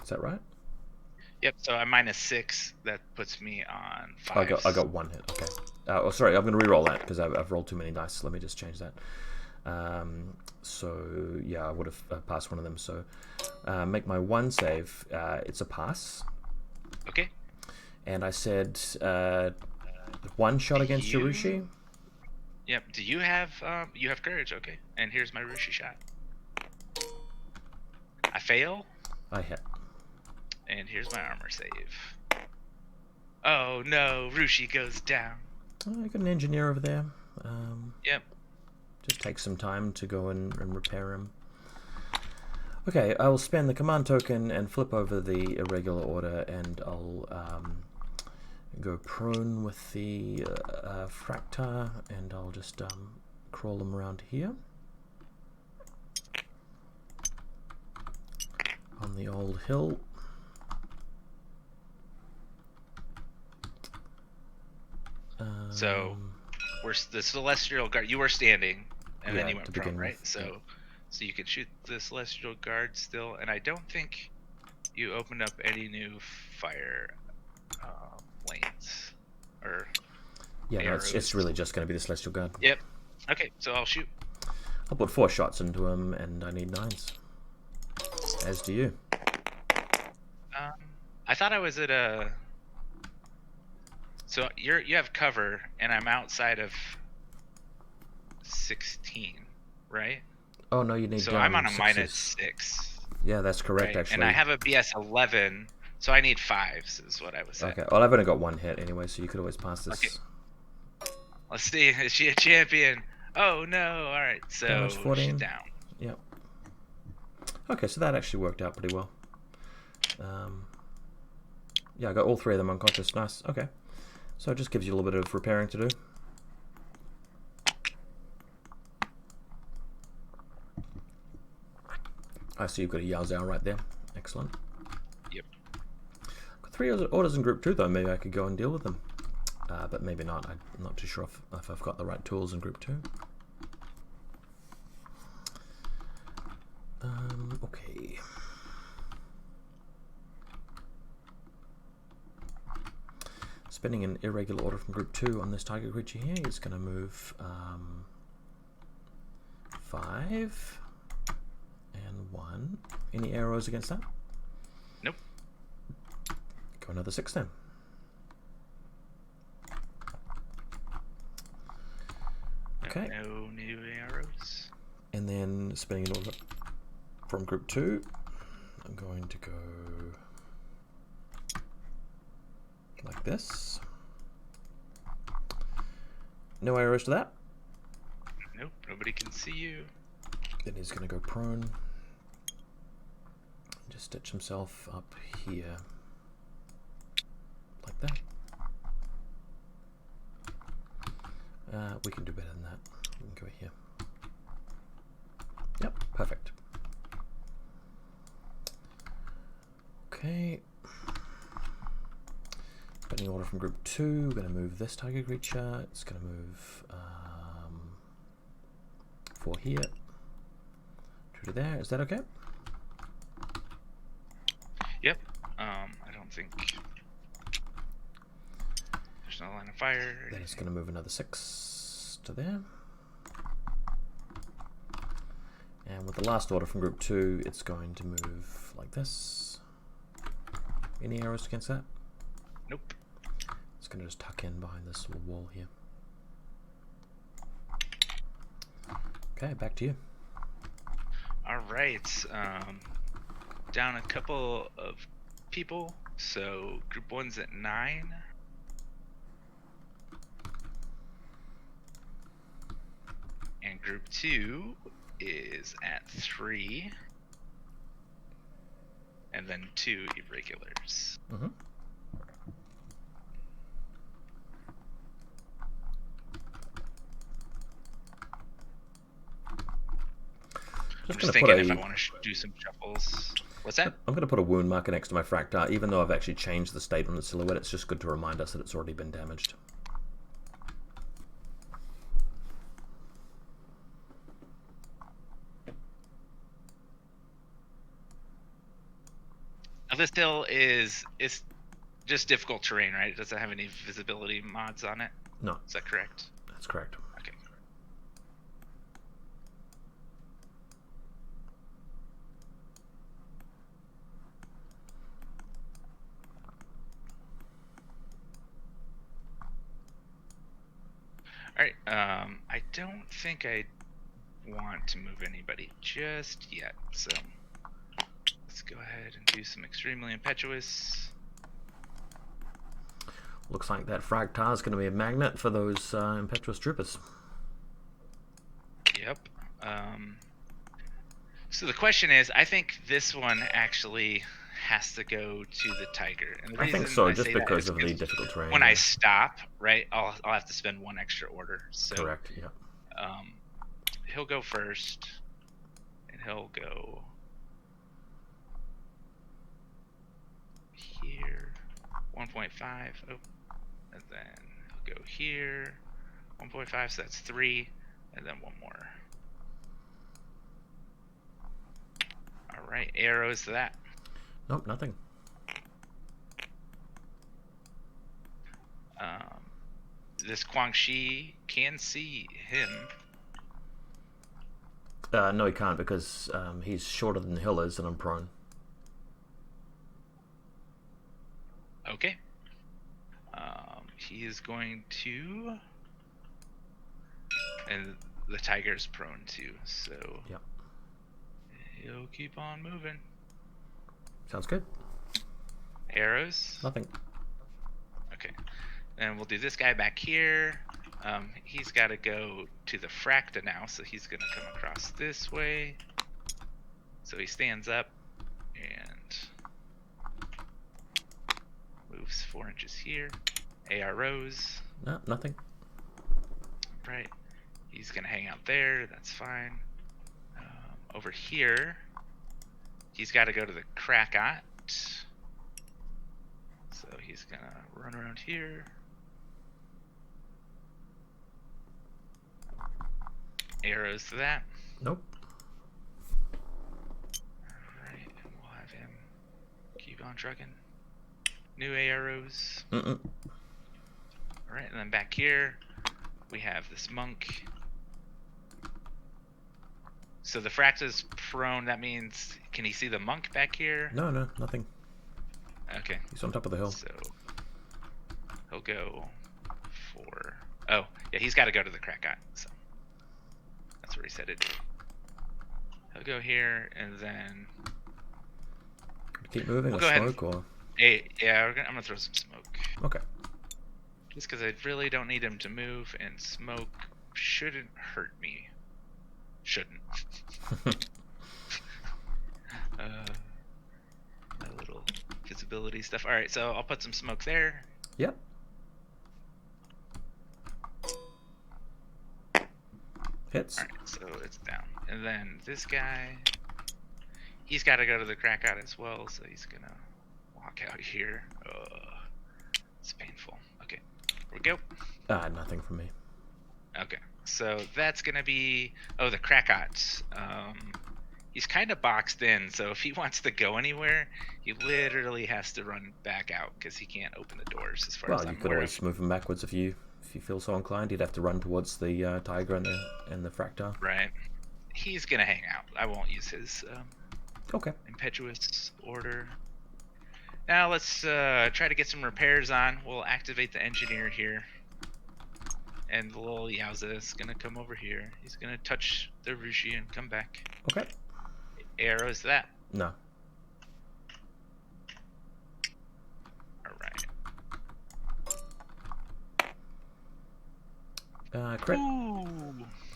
Is that right? Yep, so I'm -6. That puts me on 5. I got 1 hit. Okay. Oh, sorry. I'm going to re-roll that because I've rolled too many dice. Let me just change that. So yeah, I would have passed one of them. So make my 1 save. It's a pass. Okay. And I said 1 shot against Yorushi. Yep. Do you have courage? Okay. And here's my Rushi shot. I fail. I hit. And here's my armor save. Oh no, Rushi goes down. Oh, I got an engineer over there. Yep. Just take some time to go and repair him. Okay, I will spend the command token and flip over the irregular order, and I'll go prone with the Fractar, and I'll just crawl them around here. On the old hill. So, we're the Celestial Guard. You were standing, and then you went prone, right? With, so you can shoot the Celestial Guard still, and I don't think you opened up any new fire lanes or. Yeah, no, it's really just going to be the Celestial Guard. Yep. Okay, so I'll shoot. I'll put 4 shots into him, and I need 9s. As do you. I thought I was at a. So you have cover, and I'm outside of 16, right? Oh no, you need. So I'm on a -6. -6. Yeah, that's correct, right? actually. And I have a BS 11, so I need 5s, is what I was saying. Okay, well I've only got 1 hit anyway, so you could always pass this. Okay. Let's see, is she a champion? Oh no! All right, so Damage 14. she's down. Yep. Okay, so that actually worked out pretty well. Yeah, I got all 3 of them unconscious. Nice. Okay. So it just gives you a little bit of repairing to do. I see you've got a Yao Zhao right there. Excellent. Yep. Got 3 orders in group 2 though. Maybe I could go and deal with them. But maybe not. I'm not too sure if I've got the right tools in group 2. Okay. Spending an irregular order from group 2 on this target creature here, is going to move 5 and 1. Any arrows against that? Nope. Go another 6 then. Okay. No new arrows. And then spinning an order from group 2, I'm going to go like this. No arrows to that. Nope, nobody can see you. Then he's going to go prone. Just stitch himself up here. Like that. We can do better than that. We can go here. Yep, perfect. Okay. Spinning order from group 2, we're going to move this tiger creature. It's going to move 4 here. 2 to there. Is that okay? Yep. I don't think there's no line of fire. Then it's going to move another 6 to there. And with the last order from group 2, it's going to move like this. Any arrows against that? Nope. It's going to just tuck in behind this little wall here. Okay, back to you. All right. Down a couple of people. So group 1's at 9. And group 2 is at 3. And then 2 irregulars. Mm-hmm. I'm just thinking if I want to do some shuffles. What's that? I'm going to put a wound marker next to my Fractar. Even though I've actually changed the state on the silhouette, it's just good to remind us that it's already been damaged. Now this hill is just difficult terrain, right? It doesn't have any visibility mods on it. No. Is that correct? That's correct. Okay. All right. I don't think I want to move anybody just yet, so let's go ahead and do some extremely impetuous. Looks like that Fractar is going to be a magnet for those impetuous troopers. Yep. So the question is, I think this one actually has to go to the tiger. And the I think reason so, I just say that because is of the difficult terrain. when I stop, right, I'll have to spend 1 extra order. So, correct, yeah. He'll go first, and he'll go here, 1.5. Oh, and then he'll go here, 1.5. So that's 3, and then 1 more. All right, arrows to that. Nope, nothing. This Guangxi can see him. No, he can't because he's shorter than the hill is, and I'm prone. Okay. He is going to, and the tiger's prone too, so yep. He'll keep on moving. Sounds good. Arrows? Nothing. Okay. And we'll do this guy back here. He's got to go to the Fracta now, so he's going to come across this way. So he stands up and moves 4 inches here. AROs. No, nothing. Right. He's going to hang out there. That's fine. Over here, he's got to go to the Krakot. So he's going to run around here. Arrows to that. Nope. Alright, and we'll have him keep on trucking. New arrows. Mm-mm. Alright, and then back here, we have this monk. So the Fract is prone. That means, can he see the monk back here? No, nothing. Okay. He's on top of the hill. So he'll go for. Oh, yeah, he's got to go to the Krakot. So that's where he said it. He'll go here, and then Keep moving, we'll or go smoke, or... Hey, yeah, I'm gonna throw some smoke. Okay. Just because I really don't need him to move, and smoke shouldn't hurt me. Shouldn't. My little visibility stuff. All right, so I'll put some smoke there. Yep. Hits. All right, so it's down, and then this guy, he's got to go to the Krakot as well, so he's gonna walk out here. It's painful. Okay, here we go. Nothing from me. Okay, so that's gonna be the Krakot. He's kind of boxed in, so if he wants to go anywhere, he literally has to run back out because he can't open the doors. As far as Well, I'm you could aware always move him backwards if you feel so inclined. You'd have to run towards the tiger and the Fractar. Right. He's gonna hang out. I won't use his Okay. impetuous order. Now let's try to get some repairs on. We'll activate the engineer here. And the little Yowza is gonna come over here. He's gonna touch the Rushi and come back. Okay. Arrows to that. No. Alright. Crit. Ooh.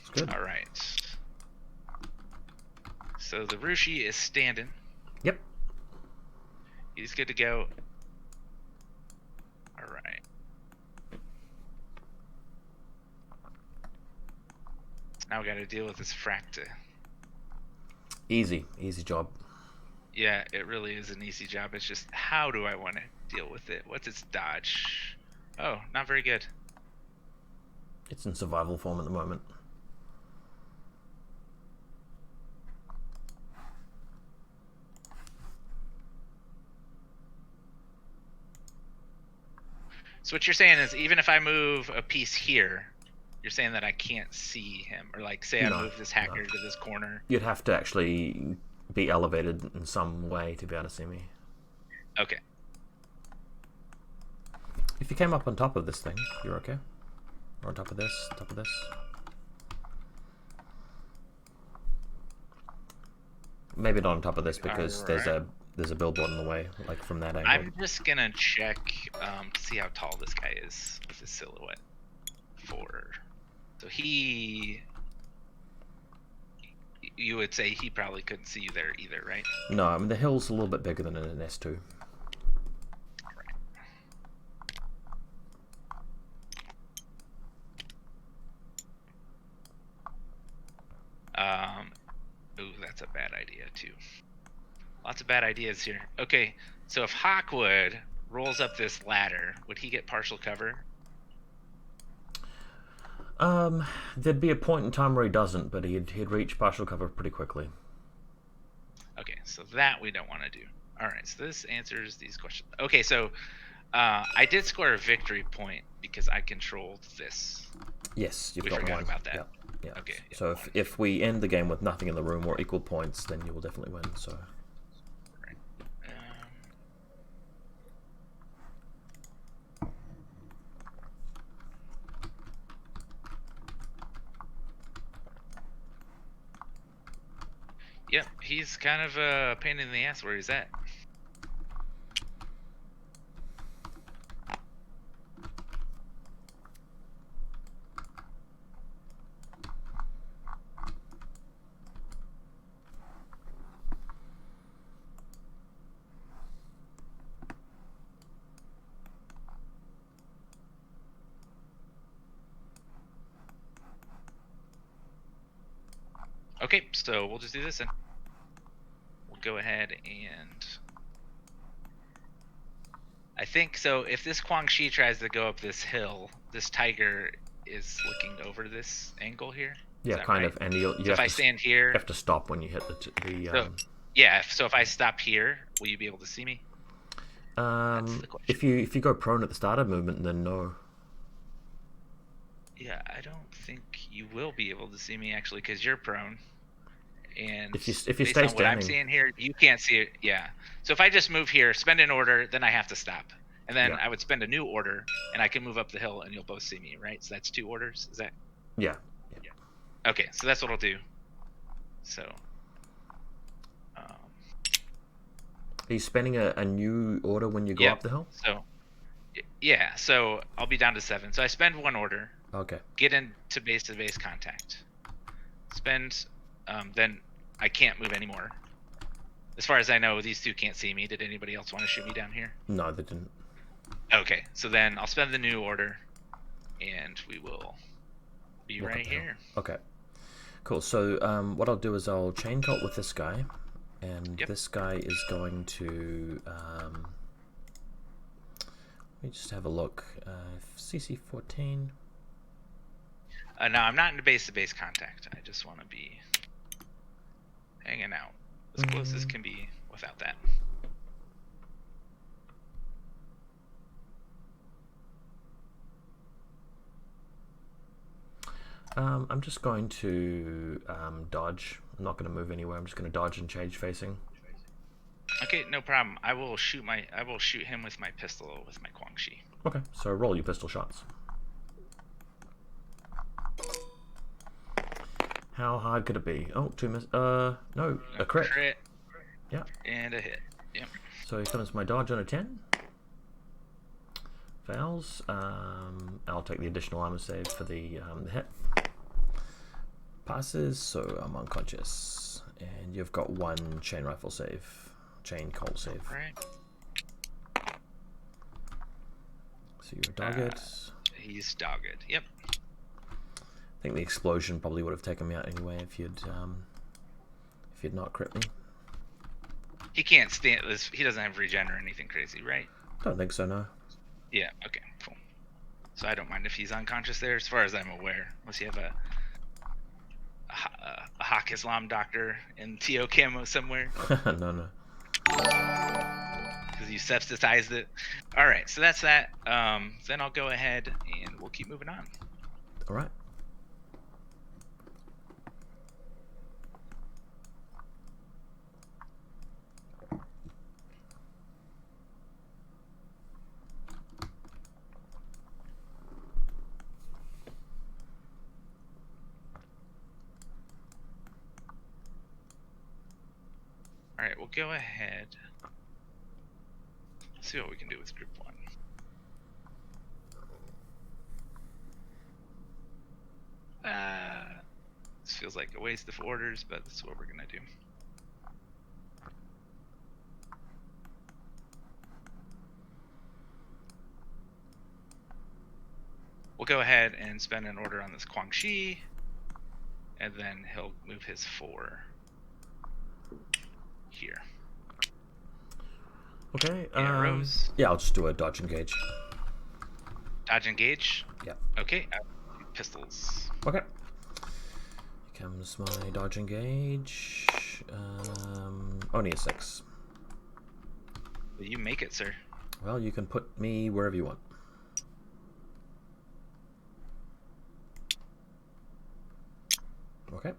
It's good. Alright. So the Rushi is standing. Yep. He's good to go. Alright. Now we gotta deal with this Fracta. Easy job. Yeah, it really is an easy job. It's just, how do I want to deal with it? What's its dodge? Oh, not very good. It's in survival form at the moment. So what you're saying is, even if I move a piece here, you're saying that I can't see him, or like, say I move this hacker to this corner. You'd have to actually be elevated in some way to be able to see me. Okay. If you came up on top of this thing, you're okay. Or on top of this, Maybe not on top of this because there's a billboard in the way, like from that angle. I'm just gonna check to see how tall this guy is with his silhouette. So you would say he probably couldn't see you there either, right? No, I mean the hill's a little bit bigger than an S2. Ooh, that's a bad idea too. Lots of bad ideas here. Okay, so if Hawkwood rolls up this ladder, would he get partial cover? There'd be a point in time where he doesn't, but he'd reach partial cover pretty quickly. Okay, so that we don't want to do. All right, so this answers these questions. Okay, so I did score a victory point because I controlled this. Yes, you've got one. We forgot about that. Yep. Yeah. Okay. So if we end the game with nothing in the room or equal points, then you will definitely win. So. Right. Yep, he's kind of a pain in the ass where he's at. Okay, so we'll just do this then. We'll go ahead and I think so. If this Guangxi tries to go up this hill, this tiger is looking over this angle here. Yeah, kind of. And you so if I stand here, you have to stop when you hit the. Yeah. So if I stop here, will you be able to see me? If you go prone at the start of movement, then no. Yeah, I don't think you will be able to see me actually, because you're prone. And if you based stay on what I'm standing, seeing here, you can't see it. Yeah. So if I just move here, spend an order, then I have to stop. And then yeah, I would spend a new order, and I can move up the hill, and you'll both see me, right? So that's 2 orders. Is that yeah. okay? So that's what I'll do. So, um, Are you spending a new order when you go yep. up the hill? So yeah. So I'll be down to 7. So I spend 1 order, Okay. get into base-to-base contact, spend, then I can't move anymore. As far as I know, these 2 can't see me. Did anybody else want to shoot me down here? No, they didn't. Okay, so then I'll spend the new order, and we will be Walk up right the hill. here. Okay. Cool. So what I'll do is I'll chain cult with this guy, and Yep. this guy is going to. Let me just have a look. CC 14. No, I'm not in base-to-base contact. I just want to be hanging out as close as can be without that. I'm just going to dodge. I'm not going to move anywhere. I'm just going to dodge and change facing. Okay, no problem. I will shoot him with my pistol with my Guangxi. Okay, so roll your pistol shots. How hard could it be? Oh, 2 miss. No, a crit. Yeah. And a hit. Yep. So here comes my dodge on a 10. Fails. I'll take the additional armor save for the hit. Passes, so I'm unconscious. And you've got 1 chain rifle save. Chain colt save. Right. So you're dogged. He's dogged. Yep. I think the explosion probably would have taken me out anyway if you'd not crit me. He can't stand this. He doesn't have regen or anything crazy, right? Don't think so, no. Yeah. Okay. Cool. So I don't mind if he's unconscious there, as far as I'm aware, unless you have a Hawk Islam doctor in TO camo somewhere. No. Because you sepsitized it. All right. So that's that. Then I'll go ahead and we'll keep moving on. All right. All right, we'll go ahead. Let's see what we can do with group 1. This feels like a waste of orders, but that's what we're gonna do. We'll go ahead and spend an order on this Guangxi, and then he'll move his 4 here. Okay. Arrows. Yeah, I'll just do a dodge engage. Dodge engage. Yeah. Okay. Pistols. Okay. Here comes my dodge engage. Only a 6. Will you make it, sir? Well, you can put me wherever you want. Okay.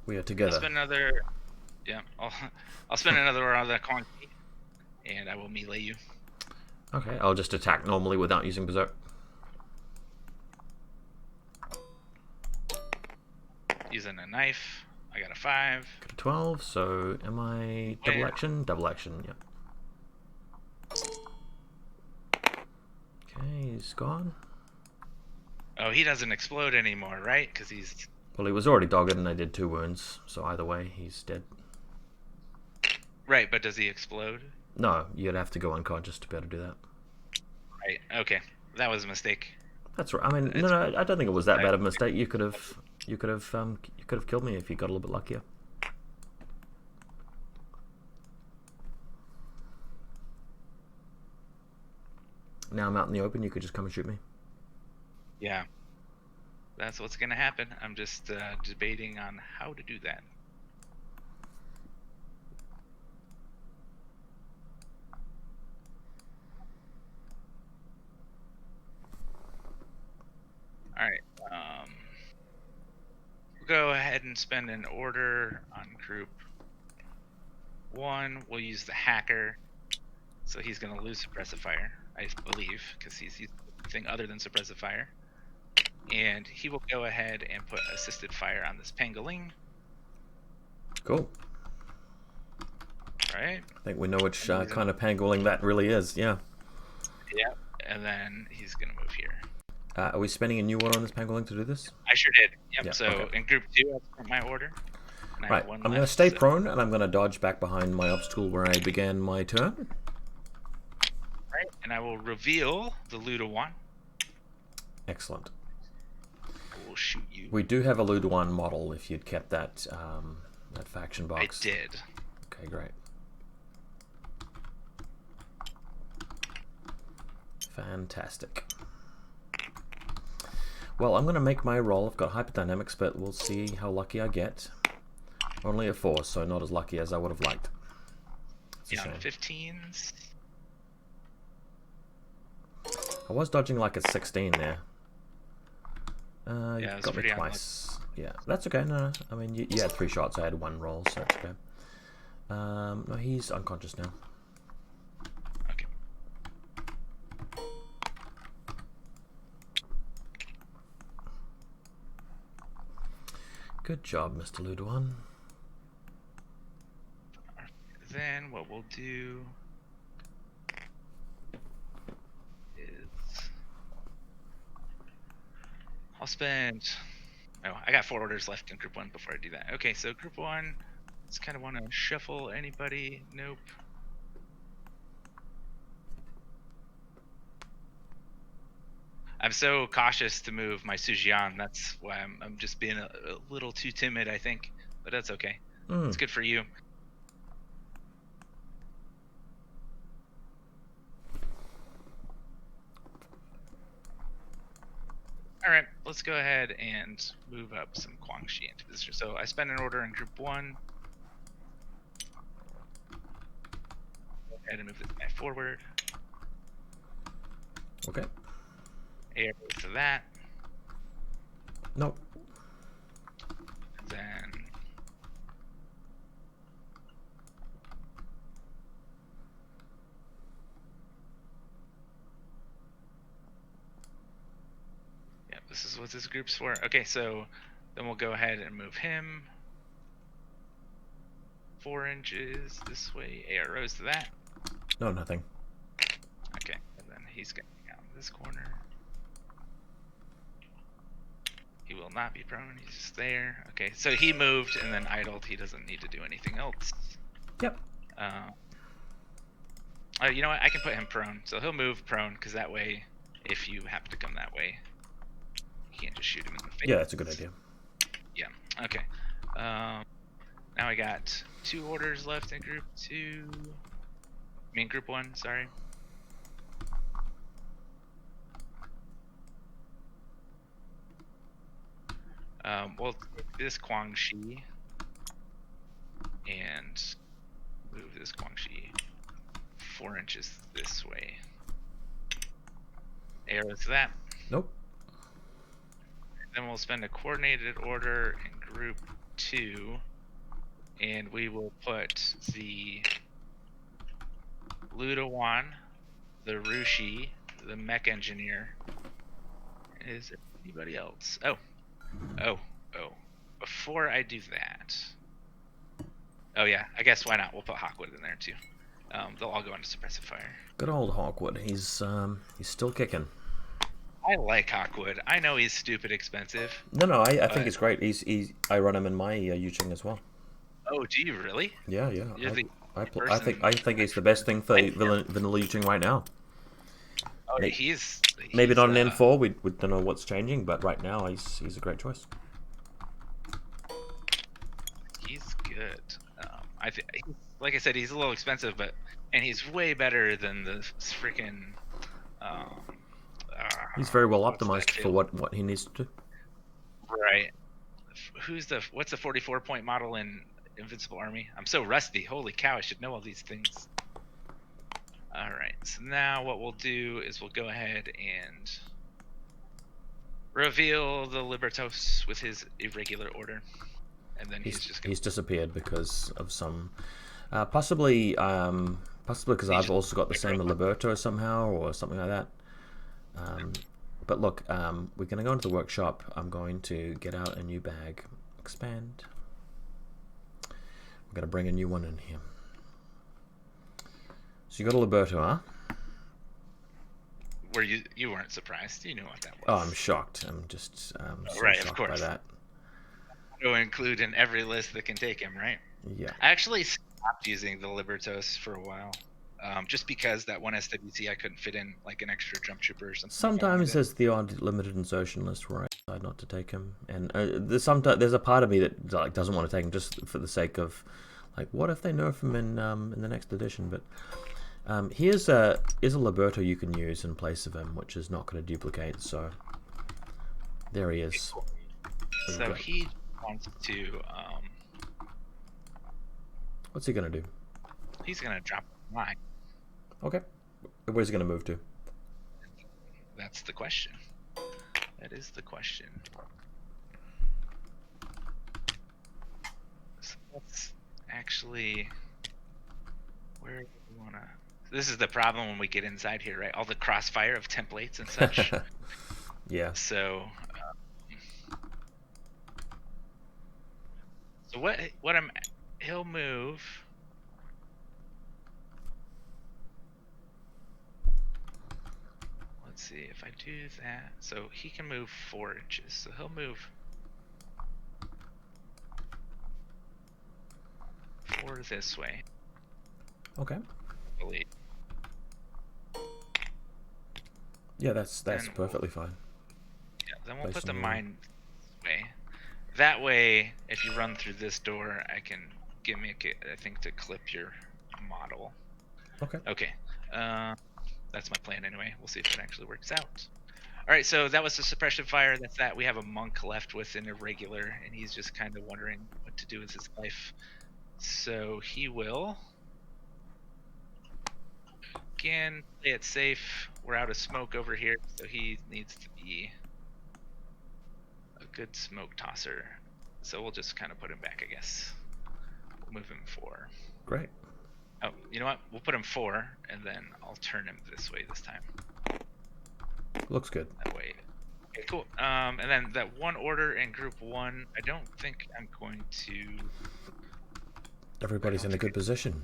We are together. I'll spend another. Yeah, I'll spend another round of that Conky, and I will melee you. Okay, I'll just attack normally without using Berserk. Using a knife, I got a 5. Got a 12, so am I double action? Double action, yep. Okay, he's gone. Oh, he doesn't explode anymore, right? Because he's... Well, he was already dogged and I did 2 wounds, so either way, he's dead. Right, but does he explode? No, you'd have to go unconscious to be able to do that. Right, okay. That was a mistake. That's right. I mean, no, I don't think it was that bad of a mistake. You could have killed me if you got a little bit luckier. Now I'm out in the open. You could just come and shoot me. Yeah. That's what's going to happen. I'm just debating on how to do that. All right. ahead and spend an order on group 1. We'll use the hacker. So he's going to lose suppressive fire, I believe, because he's using anything other than suppressive fire. And he will go ahead and put assisted fire on this Pangolin. Cool. Right. I think we know which kind of pangolin that really is. Yeah. Yep. And then he's going to move here. Are we spending a new order on this pangolin to do this? I sure did. Yep. Yeah, So okay. in group 2, I've spent my order. Right. I'm going to stay prone, and I'm going to dodge back behind my obstacle where I began my turn. Right. And I will reveal the Luda-1. Excellent. I will shoot you. We do have a Luda-1 model if you'd kept that that faction box. I did. Okay, great. Fantastic. Well, I'm going to make my roll. I've got hyperdynamics, but we'll see how lucky I get. Only a 4, so not as lucky as I would have liked. Yeah, 15s. I was dodging like a 16 there. Yeah, you got me twice. Yeah, that's okay. No, I mean, you had 3 shots. I had 1 roll, so that's okay. No, he's unconscious now. Okay. Good job, Mr. Luda-1. Then what we'll do is I'll spend. Oh, I got 4 orders left in group 1 before I do that. Okay, so group 1. Just kind of want to shuffle anybody. Nope. I'm so cautious to move my Sujian. That's why I'm just being a little too timid, I think. But that's okay. It's good for you. All right, let's go ahead and move up some Guangxi into position. So I spend an order in group 1. Go ahead and move this guy forward. Okay. Air to that. Nope. Then yeah, this is what this group's for. Okay, so then we'll go ahead and move him 4 inches this way. Arrows to that. No, nothing. Okay, and then he's getting out in this corner. He will not be prone. He's just there. Okay, so he moved and then idled. He doesn't need to do anything else. Yep. You know what? I can put him prone. So he'll move prone because that way, if you happen to come that way, you can't just shoot him in the face. Yeah, that's a good idea. Yeah. Okay. Now I got 2 orders left in group 2. I mean group 1. Sorry. We'll take this Guangxi and move this Guangxi 4 inches this way. Arrows to that. Nope. Then we'll spend a coordinated order in group 2, and we will put the Luda-1, the Rushi, the mech engineer. Is there anybody else? Oh. Before I do that. Oh yeah, I guess why not? We'll put Hawkwood in there too. They'll all go into suppressive fire. Good old Hawkwood. He's still kicking. I like Hawkwood. I know he's stupid expensive. No, I think he's great. I run him in my Yuching as well. Oh, do you really? Yeah. I think he's the best thing for vanilla Yuching right now. Oh, he's maybe not an N4. We don't know what's changing, but right now he's a great choice. He's good. Like I said, he's a little expensive, and he's way better than the freaking. He's very well optimized for what he needs to do. Right. What's the 44-point model in Invincible Army? I'm so rusty. Holy cow! I should know all these things. All right. So now what we'll do is we'll go ahead and reveal the Libertos with his irregular order. and then he's just gonna... he's disappeared because of some possibly because I've also got the same Liberto somehow or something like that. But look, we're going to go into the workshop. I'm going to get out a new bag, expand. I'm going to bring a new one in here. So you got a Liberto, huh? Were you weren't surprised? You knew what that was. Oh, I'm shocked. I'm just so right, shocked of course. by that. To include in every list that can take him, right? Yeah. I actually stopped using the Libertos for a while, just because that one SWC I couldn't fit in like an extra jump trooper or something. Sometimes there's the odd limited insertion list where I decide not to take him, and there's a part of me that like doesn't want to take him just for the sake of, like, what if they nerf him in the next edition? But here's a Liberto you can use in place of him, which is not going to duplicate. So there he is. So he wants to. What's he going to do? He's going to drop a line. Okay. Where's he going to move to? That's the question. That is the question. So let's actually... Where do we want to... This is the problem when we get inside here, right? All the crossfire of templates and such. Yeah. So... So what I'm... He'll move... Let's see if I do that. So he can move 4 inches. So he'll move 4 this way. Okay. I believe. Yeah, that's perfectly fine. Yeah, then we'll put the mine this way. That way, if you run through this door, I can gimmick it, I think, to clip your model. Okay. Okay. That's my plan anyway. We'll see if it actually works out. All right, so that was the suppression fire. That's that. We have a monk left with an irregular, and he's just kind of wondering what to do with his life. So he will, again, play it safe. We're out of smoke over here, so he needs to be a good smoke tosser. So we'll just kind of put him back, I guess. We'll move him 4. Great. Oh, you know what? We'll put him 4, and then I'll turn him this way this time. Looks good. That way. Okay, cool. And then that one order in group 1, I don't think I'm going to... Everybody's in a good position.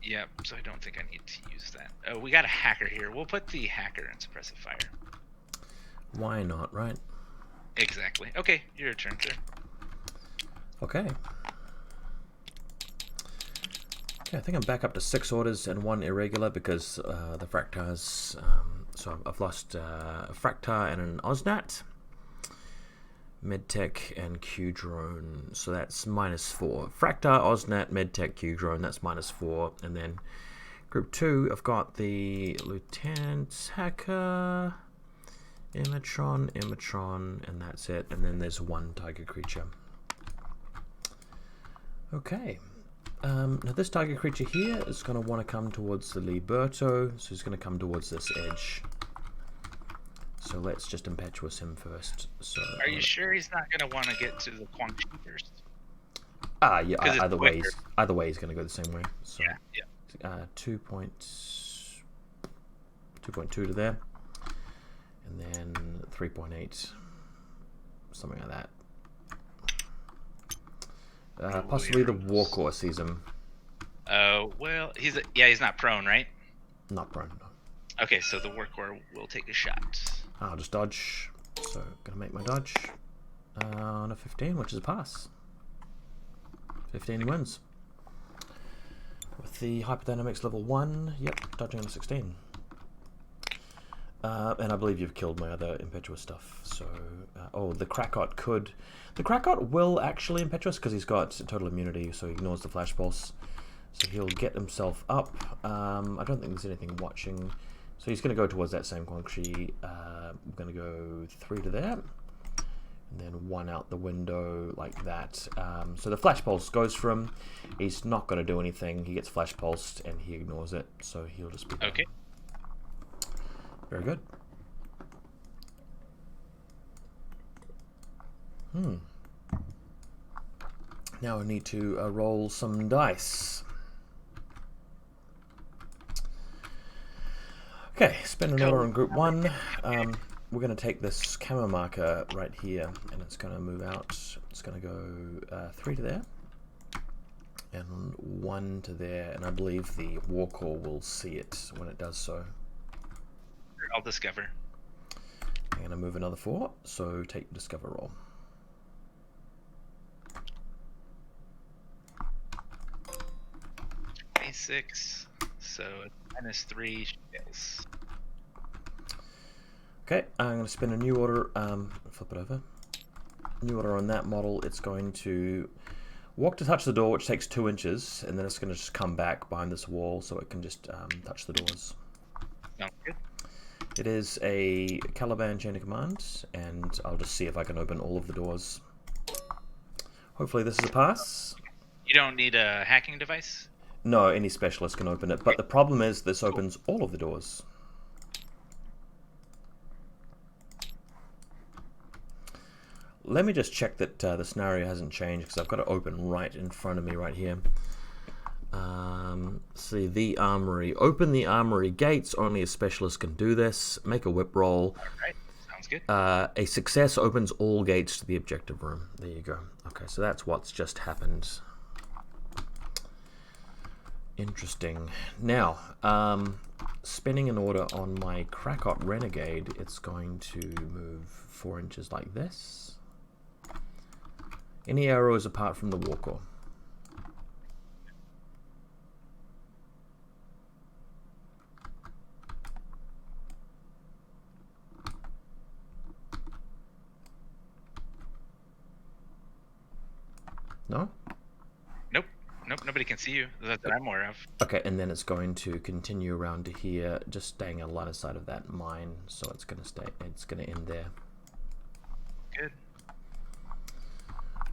Yep, so I don't think I need to use that. Oh, we got a hacker here. We'll put the hacker in suppressive fire. Why not, right? Exactly. Okay, your turn, sir. Okay. Okay, I think I'm back up to 6 orders and 1 irregular because the Fractars... so I've lost a Fractar and an Osnat. Medtech and Q-Drone. So that's -4. Fractar, Osnat, Medtech, Q-Drone. That's -4. And then group 2, I've got the Lieutenant, Hacker, Imatron, and that's it. And then there's 1 Tiger Creature. Okay. Now this Tiger Creature here is going to want to come towards the Liberto, so he's going to come towards this edge. So let's just impetuous him first. So are you sure he's not going to want to get to the Quang Chi first? Yeah. Either way, he's going to go the same way. So yeah. 2.2 to there, and then 3.8, something like that. Possibly the Warcore sees him. Oh, well, he's not prone, right? Not prone, no. Okay, so the Warcore will take a shot. I'll just dodge. So, gonna make my dodge on a 15, which is a pass. 15 wins. With the Hyperdynamics level 1, yep, dodging on a 16. And I believe you've killed my other impetuous stuff. So, oh, the Krakot could... The Krakot will actually impetuous because he's got total immunity, so he ignores the flash pulse. So he'll get himself up. I don't think there's anything watching. So he's going to go towards that same Quang Chi. I'm going to go 3 to there. And then 1 out the window like that. So the flash pulse goes for him. He's not going to do anything. He gets flash pulsed and he ignores it. So he'll just be... Okay. Very good. Now I need to roll some dice. Okay, spend an order on group 1. We're going to take this camo marker right here, and it's going to move out. It's going to go 3 to there, and 1 to there, and I believe the war core will see it when it does so. I'll discover. I'm going to move another 4, so take the discover roll. A6, so -3 fails. Okay, I'm going to spin a new order, flip it over. New order on that model. It's going to walk to touch the door, which takes 2 inches, and then it's going to just come back behind this wall so it can just touch the doors. Sounds good. It is a Caliban chain of command, and I'll just see if I can open all of the doors. Hopefully this is a pass. You don't need a hacking device? No, any specialist can open it, but the problem is this opens all of the doors. Let me just check that the scenario hasn't changed, because I've got it open right in front of me right here. See, the Armory. Open the Armory gates. Only a specialist can do this. Make a whip roll. Alright, sounds good. A success opens all gates to the objective room. There you go. Okay, so that's what's just happened. Interesting. Now, spinning an order on my Krakot Renegade, it's going to move 4 inches like this. Any arrows apart from the war core? No? Nope, nobody can see you. That I'm aware of. Okay, and then it's going to continue around to here, just staying on line of sight of that mine, so it's going to stay. It's going to end there. Good.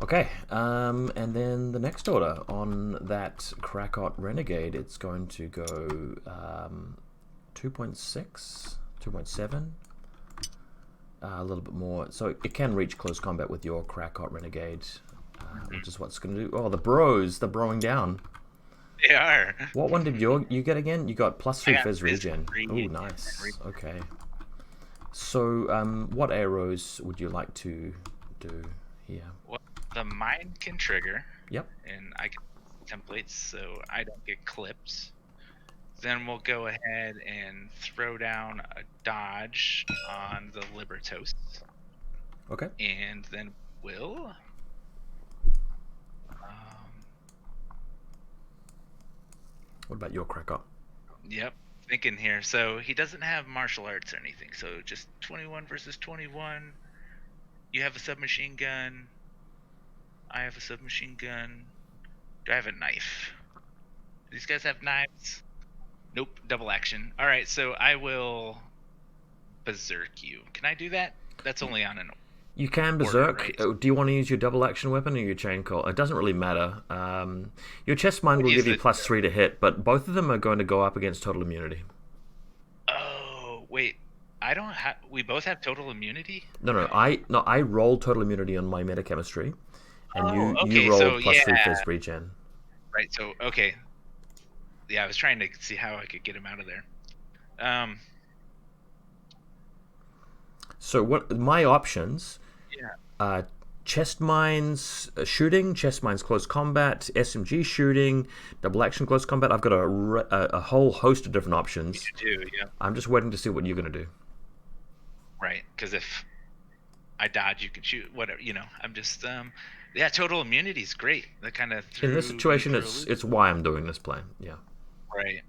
Okay, and then the next order on that Krakot Renegade, it's going to go 2.6, 2.7, a little bit more. So it can reach close combat with your Krakot Renegade, which is what's going to do. Oh, the bros, they're broing down. They are. What one did you get again? You got +3 Fizz regen. Oh, regen. nice. Okay. So, what arrows would you like to do here? Well, the mine can trigger. Yep. And I can templates so I don't get clipped. Then we'll go ahead and throw down a dodge on the Libertos. Okay. And then we'll What about your Krakot? Yep, thinking here. So he doesn't have martial arts or anything. So just 21 versus 21. You have a submachine gun. I have a submachine gun. Do I have a knife? Do these guys have knives? Nope, double action. All right, so I will berserk you. Can I do that? That's only on an You can berserk. Right? Do you want to use your double action weapon or your chain call? It doesn't really matter. Your chest mine will give you +3 to hit, but both of them are going to go up against total immunity. Oh wait, I don't have. We both have total immunity. No. I rolled total immunity on my metachemistry, and okay, you rolled so, +3 Fizz regen. Right. So okay. Yeah, I was trying to see how I could get him out of there. So what my options? Yeah. Chest mines shooting, chest mines close combat, SMG shooting, double action close combat. I've got a whole host of different options. You do, yeah. I'm just waiting to see what you're going to do. Right, because if I dodge, you can shoot. Whatever, I'm just yeah. Total immunity is great. That kind of in this situation, it's why I'm doing this play. Yeah. Right.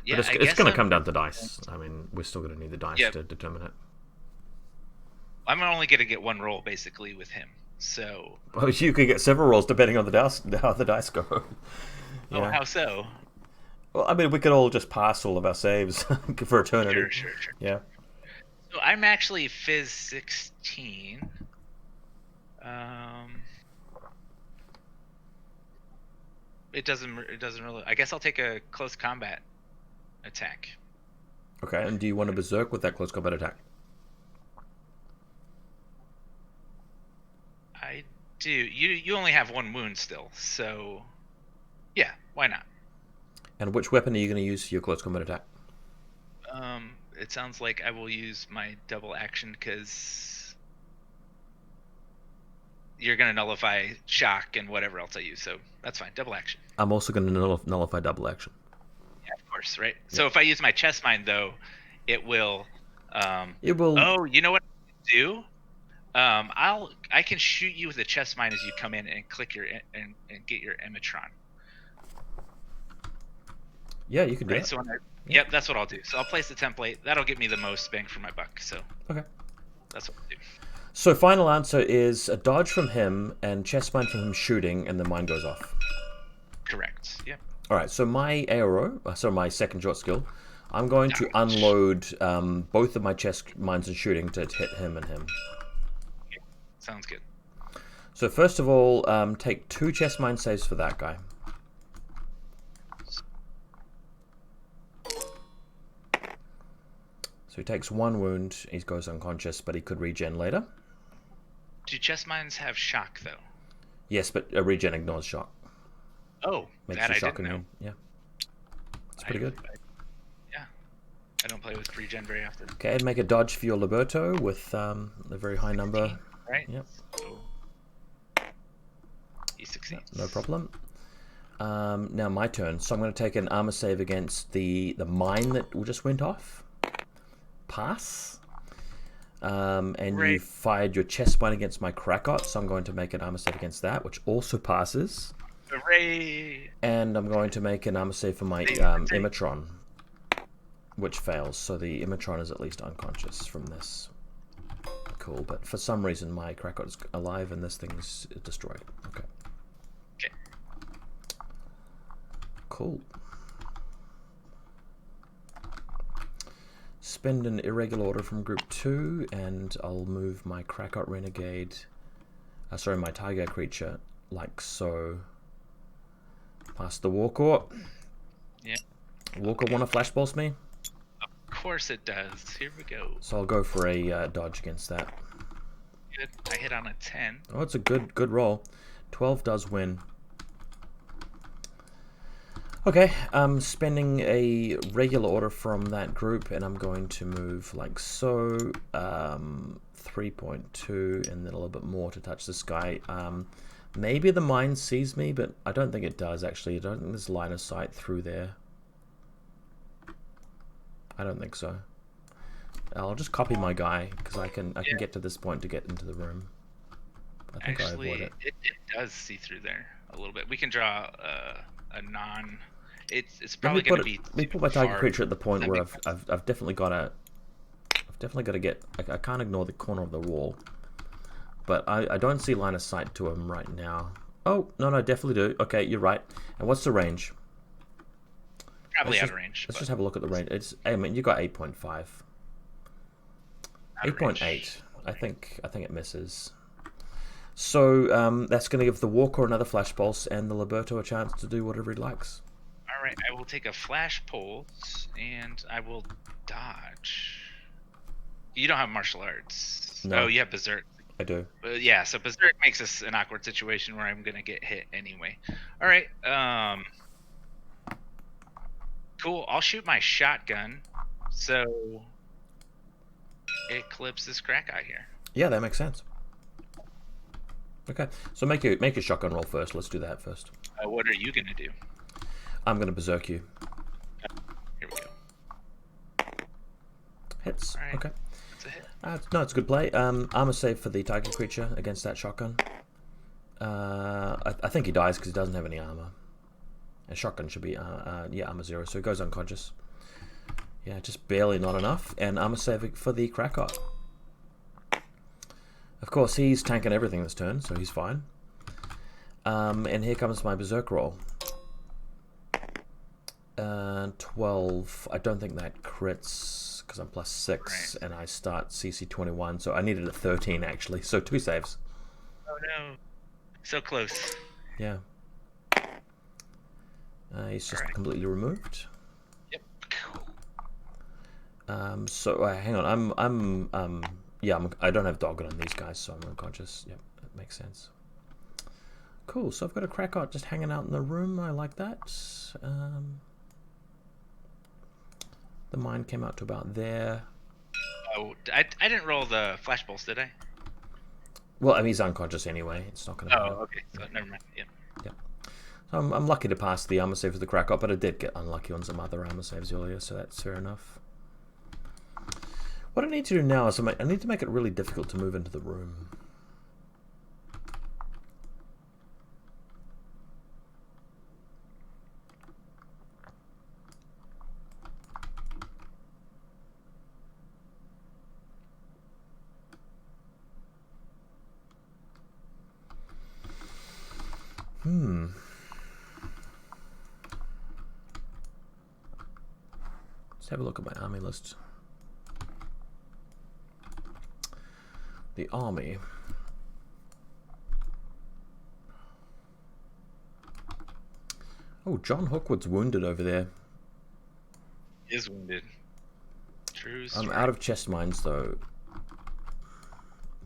Yeah, but it's going to come down to dice. I mean, we're still going to need the dice to determine it. I'm only going to get one roll, basically, with him. So. Well, you could get several rolls depending on how the dice go. Yeah. Oh, how so? Well, I mean, we could all just pass all of our saves for eternity. Sure. Yeah. So I'm actually Fizz 16. It doesn't really. I guess I'll take a close combat attack. Okay, and do you want to berserk with that close combat attack? Dude, you only have 1 wound still, so yeah, why not? And which weapon are you going to use for your close combat attack? It sounds like I will use my double action because you're gonna nullify shock and whatever else I use, so that's fine. Double action. I'm also going to nullify double action. Yeah, of course, right? So if I use my chest mine though, it will. It will. Oh, you know what I can do? I can shoot you with a chest mine as you come in and click your and get your emitron. Yeah, you can do Right. that. So yep, that's what I'll do. So I'll place the template. That'll get me the most bang for my buck. So Okay. that's what I'll do. So final answer is a dodge from him and chest mine from him shooting, and the mine goes off. Correct. Yep. All right. So my arrow, so my second short skill, I'm going to Dodge. unload both of my chest mines and shooting to hit him and him. Okay. Sounds good. So first of all, take 2 chest mine saves for that guy. So he takes 1 wound. He goes unconscious, but he could regen later. Do chest mines have shock though? Yes, but a regen ignores shock. Oh, Makes that you I shock didn't know. immune. Yeah. It's pretty good. Yeah. I don't play with regen very often. Okay, and make a dodge for your Liberto with a very high number. Right? Yep. So he succeeds. No problem. Now my turn. So I'm going to take an armor save against the mine that just went off. Pass. And you fired your chest mine against my Krakot, so I'm going to make an armor save against that, which also passes. Hooray! And I'm going to make an armor save for my Emitron, which fails. So the Emitron is at least unconscious from this. Cool, but for some reason my Krakot is alive and this thing's destroyed. Okay. Okay. Cool. Spend an irregular order from group 2, and I'll move my Krakot Renegade, my Tiger creature, like so, past the Warcore. Yeah. Warcore want to flash pulse me? Of course it does. Here we go. So I'll go for a dodge against that. Good. I hit on a 10. Oh, it's a good roll. 12 does win. Okay, I'm spending a regular order from that group, and I'm going to move like so, 3.2, and then a little bit more to touch this guy. Maybe the mine sees me, but I don't think it does, actually. I don't think there's line of sight through there. I don't think so. I'll just copy my guy, because I can get to this point to get into the room. I think Actually, I avoid it. It does see through there a little bit. We can draw a non... It's probably going to be. Let me put my Tiger far. creature at the point That where makes I've definitely got to. I've definitely got to get. I can't ignore the corner of the wall. But I don't see line of sight to him right now. Oh no, I definitely do. Okay, you're right. And what's the range? Probably out of range. Let's just have a look at the range. I mean, you got 8.5. 8.8. I think it misses. So that's going to give the Walker another flash pulse and the Liberto a chance to do whatever he likes. All right, I will take a flash pulse and I will dodge. You don't have martial arts. No. Oh, you have berserk. I do. Yeah, so berserk makes this an awkward situation where I'm gonna get hit anyway. All right. Cool. I'll shoot my shotgun. So it clips this crack eye here. Yeah, that makes sense. Okay, so make a shotgun roll first. Let's do that first. What are you gonna do? I'm gonna berserk you. Here we go. Hits. All right. Okay. That's a hit. No, it's a good play. Armor save for the Tiger creature against that shotgun. I think he dies because he doesn't have any armor. A shotgun should be armor 0, so he goes unconscious. Yeah, just barely not enough. And armor save for the Krakot. Of course, he's tanking everything this turn, so he's fine. And here comes my berserk roll. 12. I don't think that crits because I'm plus 6, Right. and I start CC 21, so I needed a 13 actually. So 2 saves. Oh no. So close. Yeah. He's just Alright. completely removed. Yep. So hang on. I don't have doggon on these guys, so I'm unconscious. Yep, that makes sense. Cool, so I've got a Krakot just hanging out in the room. I like that. The mine came out to about there. Oh, I didn't roll the flash pulse, did I? Well, I mean, he's unconscious anyway. It's not going to matter. Oh, okay. So never mind. Yeah. So I'm lucky to pass the armor save for the Krakot, but I did get unlucky on some other armor saves earlier, so that's fair enough. What I need to do now is I need to make it really difficult to move into the room. Let's have a look at my army list. The army. Oh, John Hookwood's wounded over there. He is wounded. True. I'm out of chest mines though.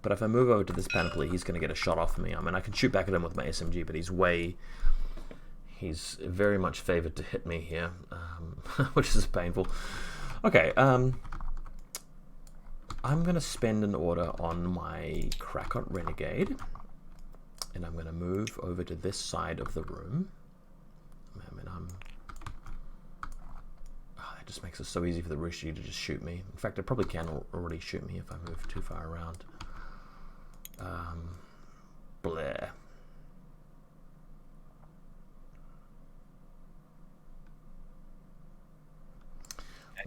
But if I move over to this panoply, he's going to get a shot off me. I mean, I can shoot back at him with my SMG, but he's very much favored to hit me here, which is painful. Okay, I'm going to spend an order on my Krakot Renegade, and I'm going to move over to this side of the room. I mean, that just makes it so easy for the Rishi to just shoot me. In fact, it probably can already shoot me if I move too far around. Blair.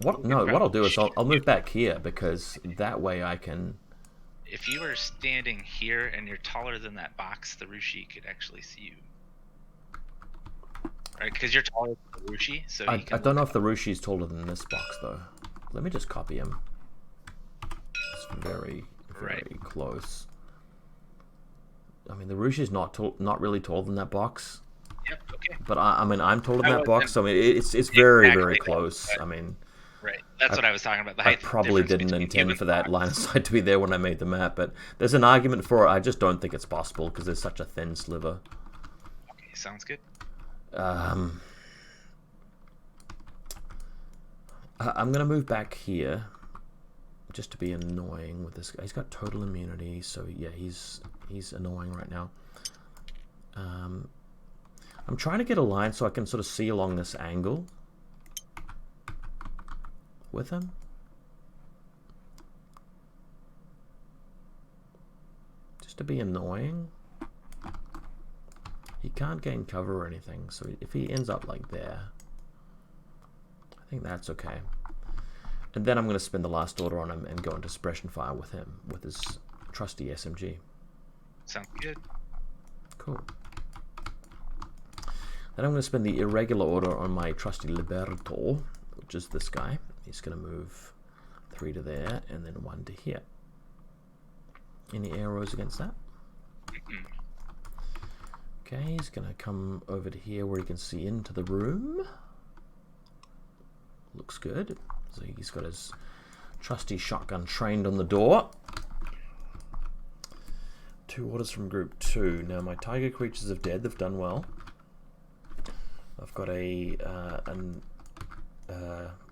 What I'll do is I'll move back here, because that way I can. If you were standing here and you're taller than that box, the Rushi could actually see you. Right, because you're taller than the Rushi, so I don't know if the Rushi is taller than this box though. Let me just copy him. It's very close. I mean, the Rushi is not really taller than that box. Yep. Okay. But I mean, I'm taller than that box. So I mean, it's very close. I mean. Right. That's what I was talking about. The height. I probably didn't intend for that line of sight to be there when I made the map, but there's an argument for it. I just don't think it's possible because there's such a thin sliver. Okay, sounds good. I'm gonna move back here just to be annoying with this guy. He's got total immunity, so yeah, he's annoying right now. I'm trying to get a line so I can sort of see along this angle with him. Just to be annoying. He can't gain cover or anything, so if he ends up like there, I think that's okay. And then I'm going to spend the last order on him and go into suppression fire with him, with his trusty SMG. Sounds good. Cool. Then I'm going to spend the irregular order on my trusty Liberto, which is this guy. He's going to move 3 to there and then 1 to here. Any arrows against that? Okay, he's going to come over to here where he can see into the room. Looks good. So he's got his trusty shotgun trained on the door. 2 orders from group 2. Now my tiger creatures have dead. They've done well. I've got a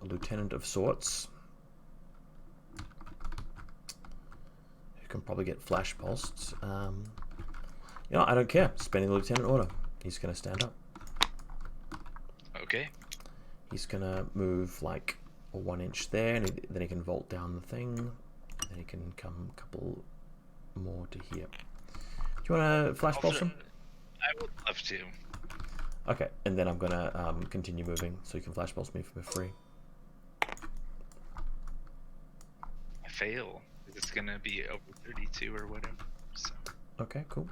lieutenant of sorts who can probably get flash pulsed. You know, I don't care. Spending the lieutenant order. He's going to stand up. Okay. He's going to move like a 1 inch there, and then he can vault down the thing. Then he can come a couple more to here. Do you want to flash pulse him? I would love to. Okay, and then I'm going to continue moving, so you can flash pulse me for free. I fail. It's going to be over 32 or whatever. So. Okay, cool.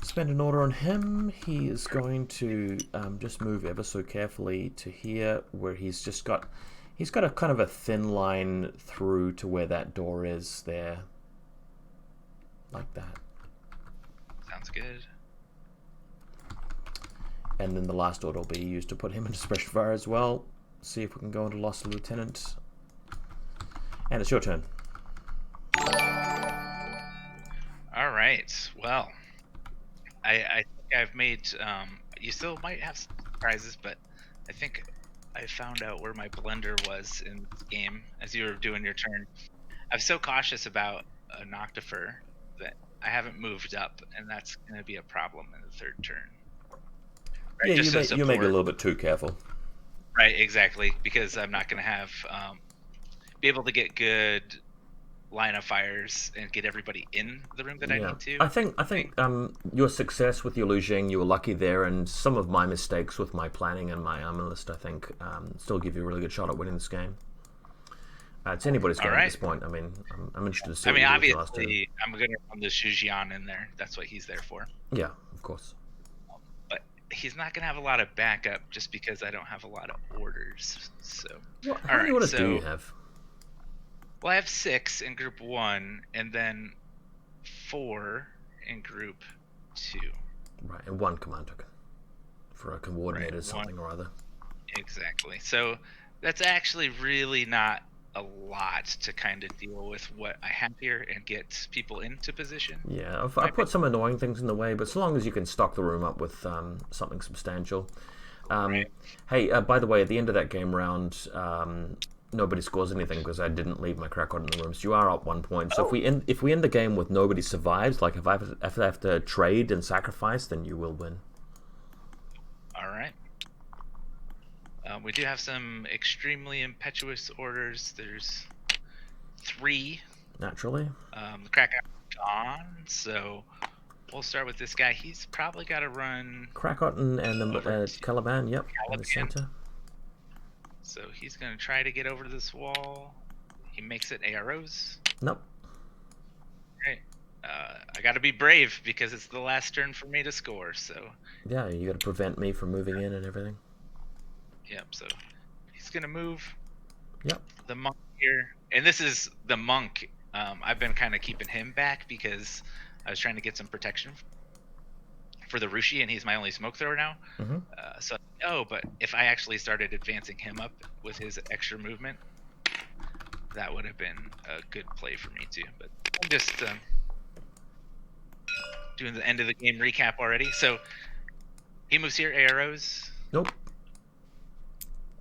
Spend an order on him. He is going to just move ever so carefully to here, where he's got a kind of a thin line through to where that door is there, like that. Sounds good. And then the last order will be used to put him into suppression fire as well. See if we can go into lost lieutenant. And it's your turn. All right. Well, I think I've made. You still might have some surprises, but I think I found out where my blender was in this game as you were doing your turn. I'm so cautious about a Noctifer that I haven't moved up, and that's going to be a problem in the third turn. Right, Yeah, just to you may be a support. little bit too careful. Right, exactly, because I'm not going to have be able to get good line of fires and get everybody in the room that I Yeah, need to. I think your success with your Lu Jing, you were lucky there, and some of my mistakes with my planning and my armor list, I think, still give you a really good shot at winning this game. It's anybody's All game at right. this point. I mean, I'm interested to see I what mean, you do with your last turn. obviously, I'm going to run the Shujian in there. That's what he's there for. Yeah, of course. But he's not going to have a lot of backup just because I don't have a lot of orders. So, How all many right. orders do you So, have? well, I have 6 in group 1 and then 4 in group 2. Right, and one command token for a coordinated Right. something or other. Exactly. So that's actually really not a lot to kind of deal with what I have here and get people into position. Yeah, I've put some annoying things in the way, but so long as you can stock the room up with something substantial. Right. Hey, by the way, at the end of that game round, nobody scores anything because I didn't leave my crack on in the room. So you are up 1 point. So if we end the game with nobody survives, like if I have to trade and sacrifice, then you will win. All right. We do have some extremely impetuous orders. There's 3. Naturally. The crack gone, so we'll start with this guy. He's probably got to run Krakot and over the to Caliban, yep, in the Caliban. center. So he's going to try to get over this wall. He makes it AROs. Nope. Right. I got to be brave because it's the last turn for me to score. So Yeah, you got to prevent me from moving in and everything. yep. So he's gonna move. Yep. The monk here, and this is the monk. I've been kind of keeping him back because I was trying to get some protection for the Rushi, and he's my only smoke thrower now. Mm-hmm. But if I actually started advancing him up with his extra movement, that would have been a good play for me too. But I'm just doing the end of the game recap already. So he moves here, arrows. Nope.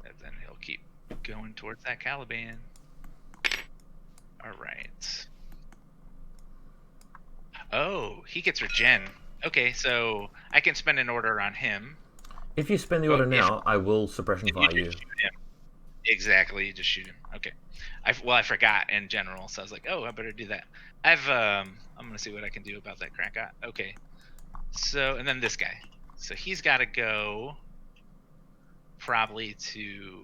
And then he'll keep going towards that Caliban. All right. Oh, he gets regen. Okay, so I can spend an order on him. If you spend the order now, I will suppression fire you. Shoot him. Exactly, you just shoot him. Okay. I forgot in general, so I was like, oh, I better do that. I'm gonna see what I can do about that Krakot. Okay. So, and then this guy. So he's got to go probably to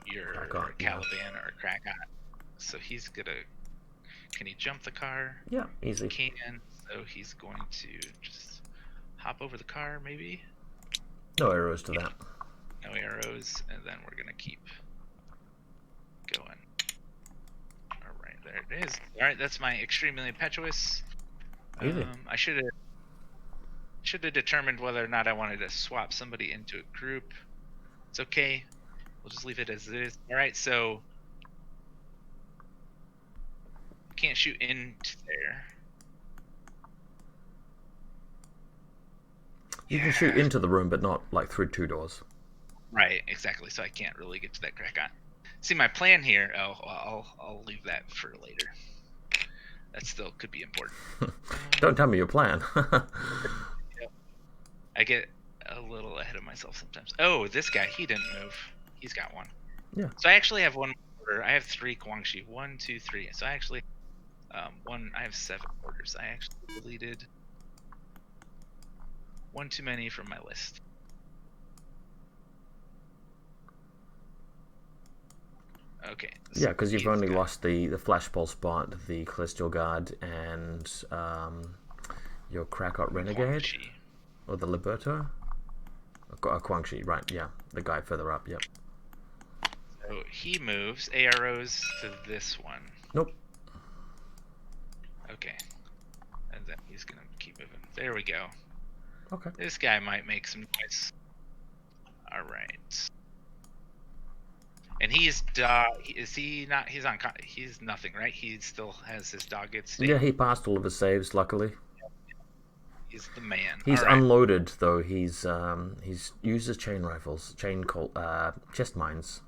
your Krakot, Caliban or Krakot. So he's gonna. Can he jump the car? Yeah, easy. He can. So he's going to just hop over the car, maybe. No arrows to that. No arrows, and then we're gonna keep going. All right, there it is. All right, that's my extremely impetuous. Easy. I should have determined whether or not I wanted to swap somebody into a group. It's okay. We'll just leave it as it is. All right, so can't shoot into there. You can shoot into the room, but not like through 2 doors. Right, exactly. So I can't really get to that Krakot. See, my plan here. Oh, I'll leave that for later. That still could be important. Don't tell me your plan. I get a little ahead of myself sometimes. Oh, this guy, he didn't move. He's got one. Yeah. So I actually have one order. I have 3 Guangxi. 1, 2, 3. So I actually I have 7 orders. I actually deleted one too many from my list. Okay. Yeah, because you've only lost the Flash Pulse Bot, the Celestial Guard, and your Krakot Renegade. Guangxi. Or the Libertor? Guangxi, right, yeah. The guy further up, yep. So he moves arrows to this one. Nope. Okay. And then he's going to keep moving. There we go. Okay. This guy might make some noise. Alright. And he's dog. Is he not? He's on. He's nothing, right? He still has his dogged state. Yeah, he passed all of his saves, luckily. He's the man. He's All right. unloaded though. He's used his chain rifles, chest mines.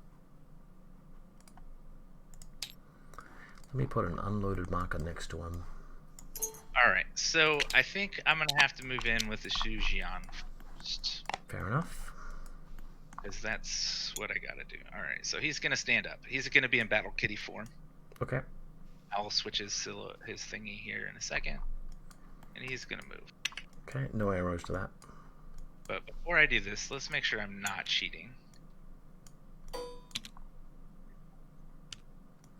Let me put an unloaded marker next to him. All right. So I think I'm gonna have to move in with the Shujian first. Fair enough. Because that's what I gotta do. All right. So he's gonna stand up. He's gonna be in battle kitty form. Okay. I'll switch his thingy here in a second, and he's gonna move. Okay. No arrows to that. But before I do this, let's make sure I'm not cheating.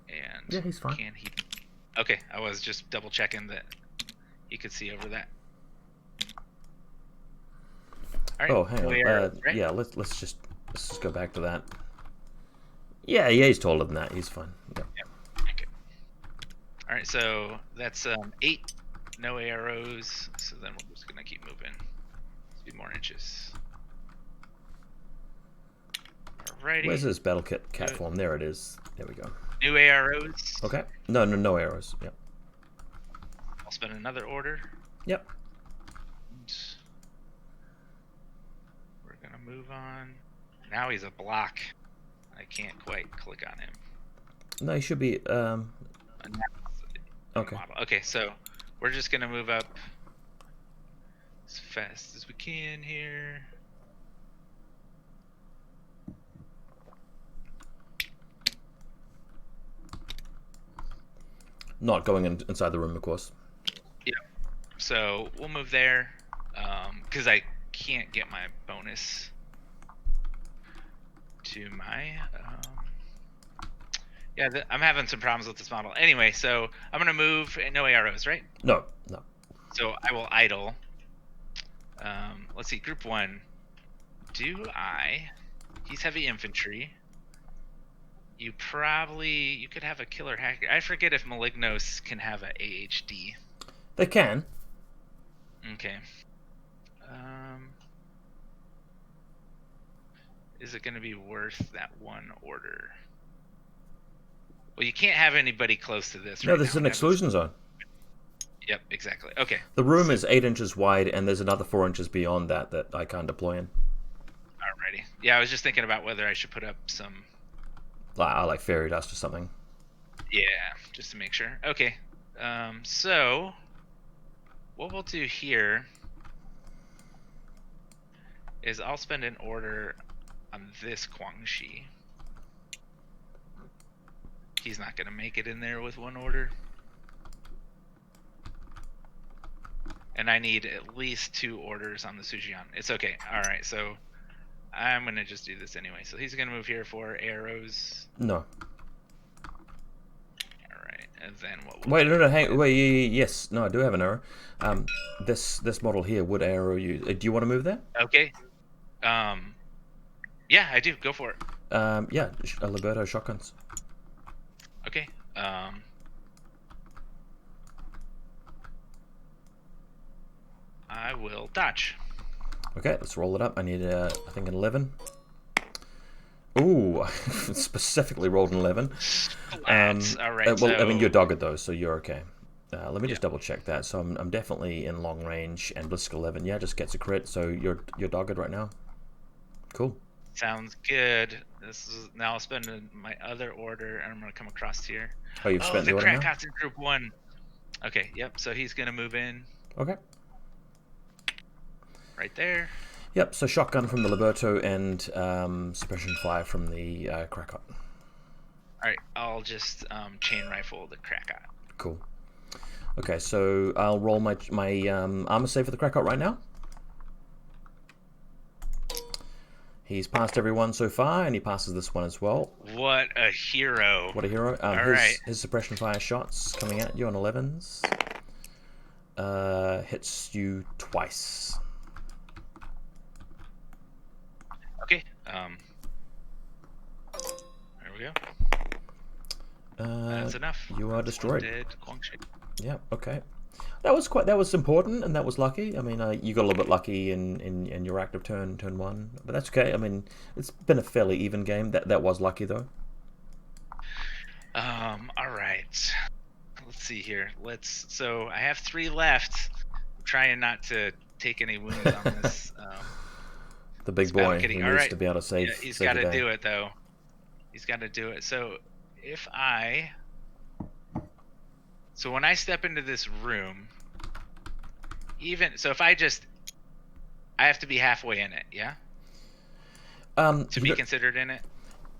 And yeah, he's fine. Can he? Okay, I was just double checking that he could see over that. All right. Oh, hang on. Right? Yeah, let's just go back to that. Yeah, he's taller than that. He's fine. Yeah. Okay. All right, so that's 8 no arrows. So then we're just gonna keep moving. 2 more inches. Alrighty. Where's his battle kit cat form? There it is. There we go. New arrows. Okay. No arrows. Yep. I'll spend another order. Yep. And we're gonna move on. Now he's a block. I can't quite click on him. No, he should be. Okay. Model. Okay, so we're just gonna move up as fast as we can here. Not going inside the room, of course. Yeah. So we'll move there, because I can't get my bonus to my. Yeah, I'm having some problems with this model. Anyway, so I'm gonna move. No arrows, right? No. So I will idle. Let's see, group 1. He's heavy infantry. You could have a killer hacker. I forget if Malignos can have a AHD. They can. Okay. Is it going to be worth that 1 order? Well, you can't have anybody close to this. No, right this is now. an exclusion zone. Yep, exactly. Okay. The room is 8 inches wide, and there's another 4 inches beyond that I can't deploy in. Alrighty. Yeah, I was just thinking about whether I should put up some. Like fairy dust or something. Yeah, just to make sure. Okay. So what we'll do here is I'll spend an order on this Guangxi. He's not going to make it in there with 1 order. And I need at least 2 orders on the Sujian. It's okay. All right, so I'm going to just do this anyway. So he's going to move here for arrows. No. All right, and then what? Wait, yes. No, I do have an arrow. This model here would arrow you. Do you want to move there? Okay. Yeah, I do. Go for it. Yeah, Liberto shotguns. Okay. I will dodge. Okay, let's roll it up. I need, I think, an 11. Ooh, specifically rolled an 11. All right. Well, I mean, you're dogged though, so you're okay. Let me just double check that. So I'm definitely in long range, and Blisk 11, yeah, just gets a crit. So you're dogged right now. Cool. Sounds good. This is now I'll spend my other order, and I'm gonna come across here. Oh, you've spent the order now? Crackot's in group 1. Okay. Yep. So he's gonna move in. Okay. Right there. Yep, so shotgun from the Liberto and suppression fire from the Krakot. Alright, I'll just chain rifle the Krakot. Cool. Okay, so I'll roll my armor save for the Krakot right now. He's passed everyone so far, and he passes this one as well. What a hero. What a hero. Alright. His suppression fire shots coming at you on 11s. Hits you twice. Okay. There we go. That's enough. You are destroyed. Dead Guangxi. Yeah. Okay. That was important, and that was lucky. I mean, you got a little bit lucky in your active turn 1, but that's okay. I mean, it's been a fairly even game. That was lucky though. All right. Let's see here. So I have 3 left. I'm trying not to take any wounds on this. The big This battle boy kitty. who All needs right. to be able to Yeah, he's save got the to day. do it though. He's got to do it. So when I step into this room, if I have to be halfway in it, yeah, to be considered in it.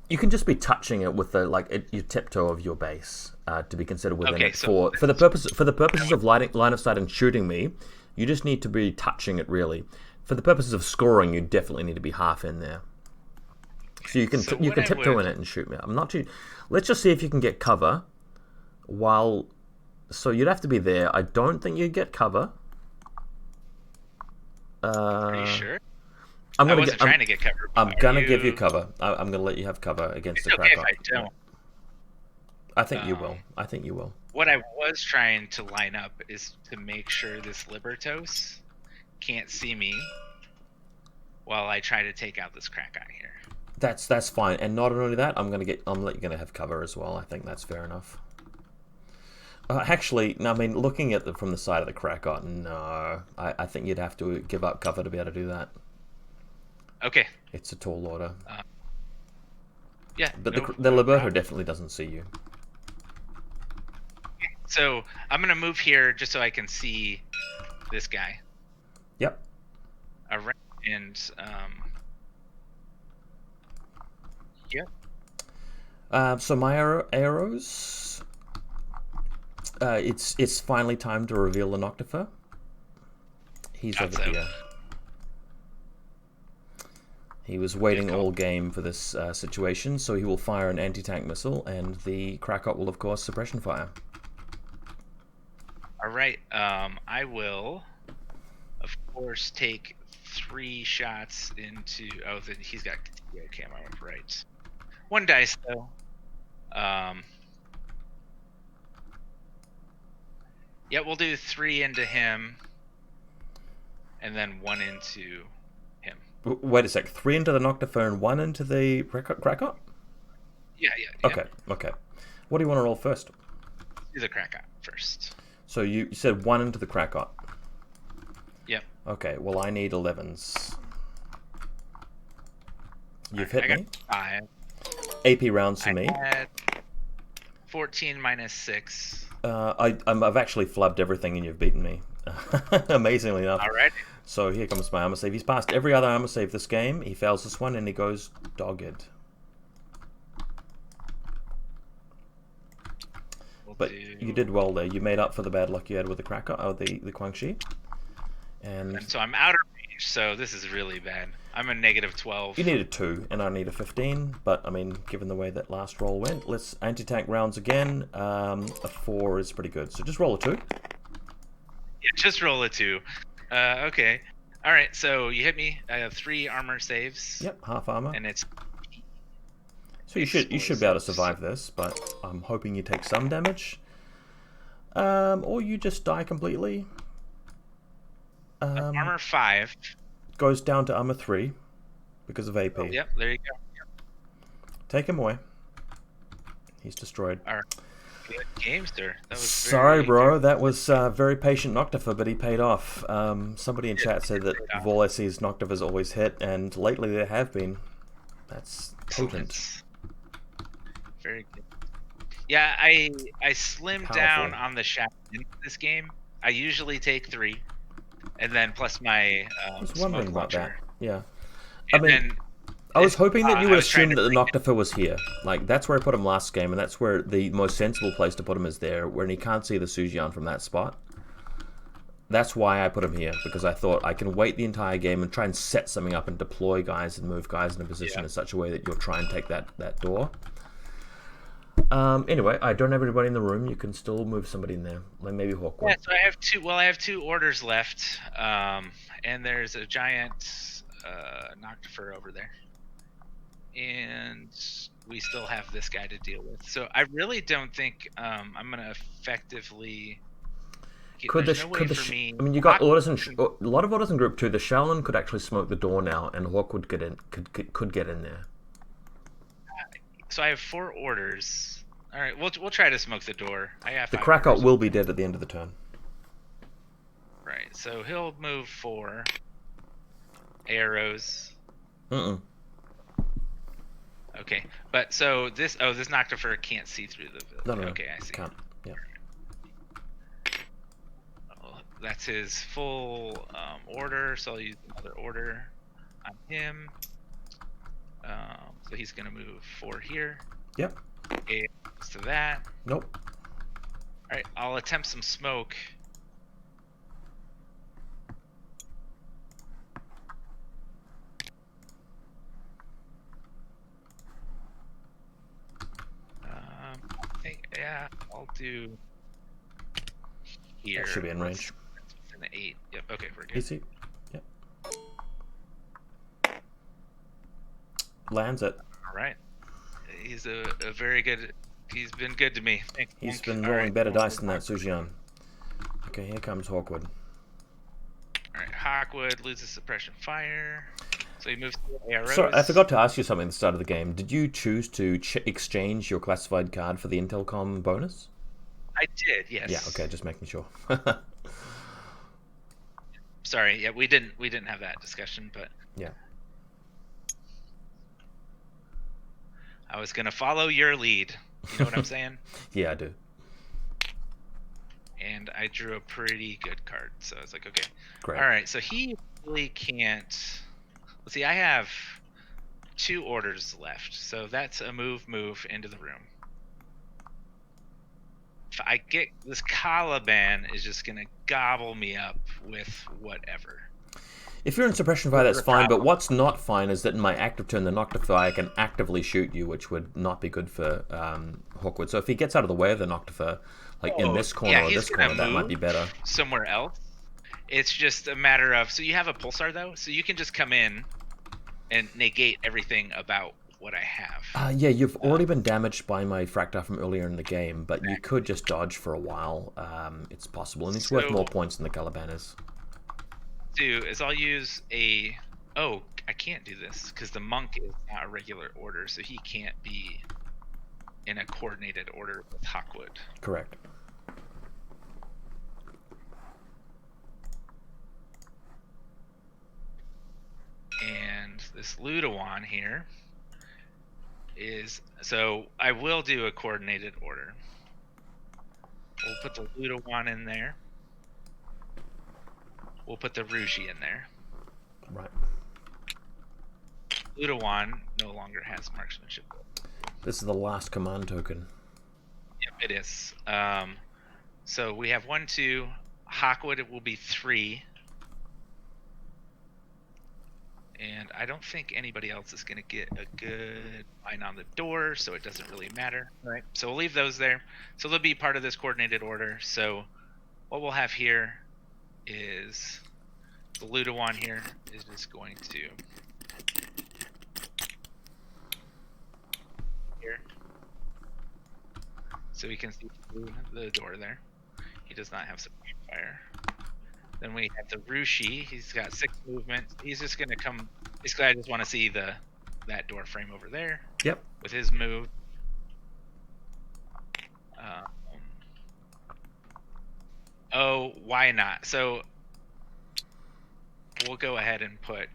You can just be touching it with the your tiptoe of your base to be considered within Okay, it. so For the purposes of line of sight and shooting me, you just need to be touching it really. For the purposes of scoring, you definitely need to be half in there. So you can tiptoe in it and shoot me. I'm not too. Let's just see if you can get cover. So you'd have to be there. I don't think you'd get cover. Are you sure? I wasn't trying to get cover. I'm gonna give you cover. I'm gonna let you have cover against the okay Krakow. if I don't. I think you will. I think you will. What I was trying to line up is to make sure this Libertos can't see me while I try to take out this Krakow here. That's fine. And not only that, I'm gonna have cover as well. I think that's fair enough. Actually, no, I mean, looking at from the side of the Krakow, no, I think you'd have to give up cover to be able to do that. Okay. It's a tall order. Yeah. But the Liberto definitely doesn't see you. So I'm gonna move here just so I can see this guy. Yep. Around and Yep. So my arrows. It's finally time to reveal the Noctifer. He's over here. He was waiting all game for this situation, so he will fire an anti-tank missile, and the Krakow will, of course, suppression fire. All right. I will, of course, take 3 shots into. Oh, then he's got camo, right? 1 dice though. Yeah, we'll do 3 into him, and then 1 into him. Wait a sec. 3 into the Noctifer and 1 into the Krakow? Yeah. Okay. What do you want to roll first? Do the Krakow first. So you said 1 into the Krakow. Yep. Okay, well I need 11s. You've hit me. 5. AP rounds for me. Had 14 minus 6. I've actually flubbed everything and you've beaten me. Amazingly enough. Alright. So here comes my armor save. He's passed every other armor save this game. He fails this one and he goes dogged. But you did well there. You made up for the bad luck you had with the Krakow, or the Guangxi. And so I'm out of range, so this is really bad. I'm a negative 12. You need a 2, and I need a 15. But I mean, given the way that last roll went, let's anti-tank rounds again. A 4 is pretty good. So just roll a 2. Yeah, just roll a 2. Okay. All right. So you hit me. I have 3 armor saves. Yep, half armor. And it's. So you should be able to survive this, but I'm hoping you take some damage, or you just die completely. Armor 5 goes down to armor 3 because of AP. Oh, yep, there you go. Yep. Take him away. He's destroyed. All right. Good game, sir. That was Sorry, bro. That was very patient Noctifer, but he paid off. Somebody in chat said that Vaulsc's Noctifers always hit, and lately there have been. That's potent. Very good. Yeah, I slimmed Powerful. down on the shot in this game. I usually take 3, and then plus my I was wondering about that. Yeah. I was hoping that you would assume that the Noctifer was here. Like, that's where I put him last game, and that's where the most sensible place to put him is there, when he can't see the Sujian from that spot. That's why I put him here, because I thought I can wait the entire game and try and set something up and deploy guys and move guys in a position in such a way that you'll try and take that door. Anyway, I don't have anybody in the room. You can still move somebody in there. Like maybe Hawk. Yeah, so I have 2. Well, I have 2 orders left, and there's a giant Noctifer over there, and we still have this guy to deal with. So I really don't think I'm gonna effectively. I mean, you got orders in a lot of orders in Group 2. The Shaolin could actually smoke the door now, and Hawk would get in. Could get in there. So I have 4 orders. All right, we'll try to smoke the door. I have The 5 Krakow orders. will be dead at the end of the turn. Right, so he'll move 4 arrows. Okay, but so this Noctifer can't see through the village. No. Okay, I see. Can't. Yeah. Well, that's his full order, so I'll use another order on him. So he's gonna move 4 here. Yep. A to that. Nope. All right, I'll attempt some smoke. I think I'll do here. That should be in range. That's within 8. Yep. Okay, we're good. Easy. Yep. Lands it. All right. He's a very good. He's been good to me. Thanks, He's Monk. been All rolling right. better dice than that, Sujian. Okay, here comes Hawkwood. All right, Hawkwood loses suppression fire, so he moves to arrows. Sorry, I forgot to ask you something at the start of the game. Did you choose to exchange your classified card for the Intelcom bonus? I did, yes. Yeah. Okay, just making sure. Sorry, yeah, we didn't have that discussion, but yeah. I was gonna follow your lead. You know what I'm saying? Yeah, I do. And I drew a pretty good card, so I was like, okay. Great. All right, so he really can't. Let's see, I have 2 orders left, so that's a move into the room. If I get this Caliban, is just gonna gobble me up with whatever. If you're in suppression fire, that's fine, but what's not fine is that in my active turn, the Noctifer can actively shoot you, which would not be good for Hawkwood. So if he gets out of the way of the Noctifer, like in this corner or this corner, that might be better. Somewhere else. It's just a matter of, so you have a pulsar though, so you can just come in and negate everything about what I have. Yeah, you've already been damaged by my Fractar from earlier in the game, but you could just dodge for a while. It's possible, and it's worth more points than the Caliban is. Do is I'll use a. Oh, I can't do this because the monk is not a regular order, so he can't be in a coordinated order with Hawkwood. Correct. And this Ludawan here is, so I will do a coordinated order. We'll put the Ludawan in there. We'll put the Rushi in there. Right. Ludawan no longer has marksmanship. This is the last command token. Yep, it is. So we have 1, 2. Hawkwood, it will be 3. And I don't think anybody else is going to get a good line on the door, so it doesn't really matter. Right. So we'll leave those there. So they'll be part of this coordinated order. So what we'll have here is the Ludawan here is just going to here. So we can see through the door there. He does not have suppression fire. Then we have the Rushi. He's got 6 movement. He's just gonna come. Basically, I just want to see that door frame over there. Yep. With his move. Oh, why not? So we'll go ahead and put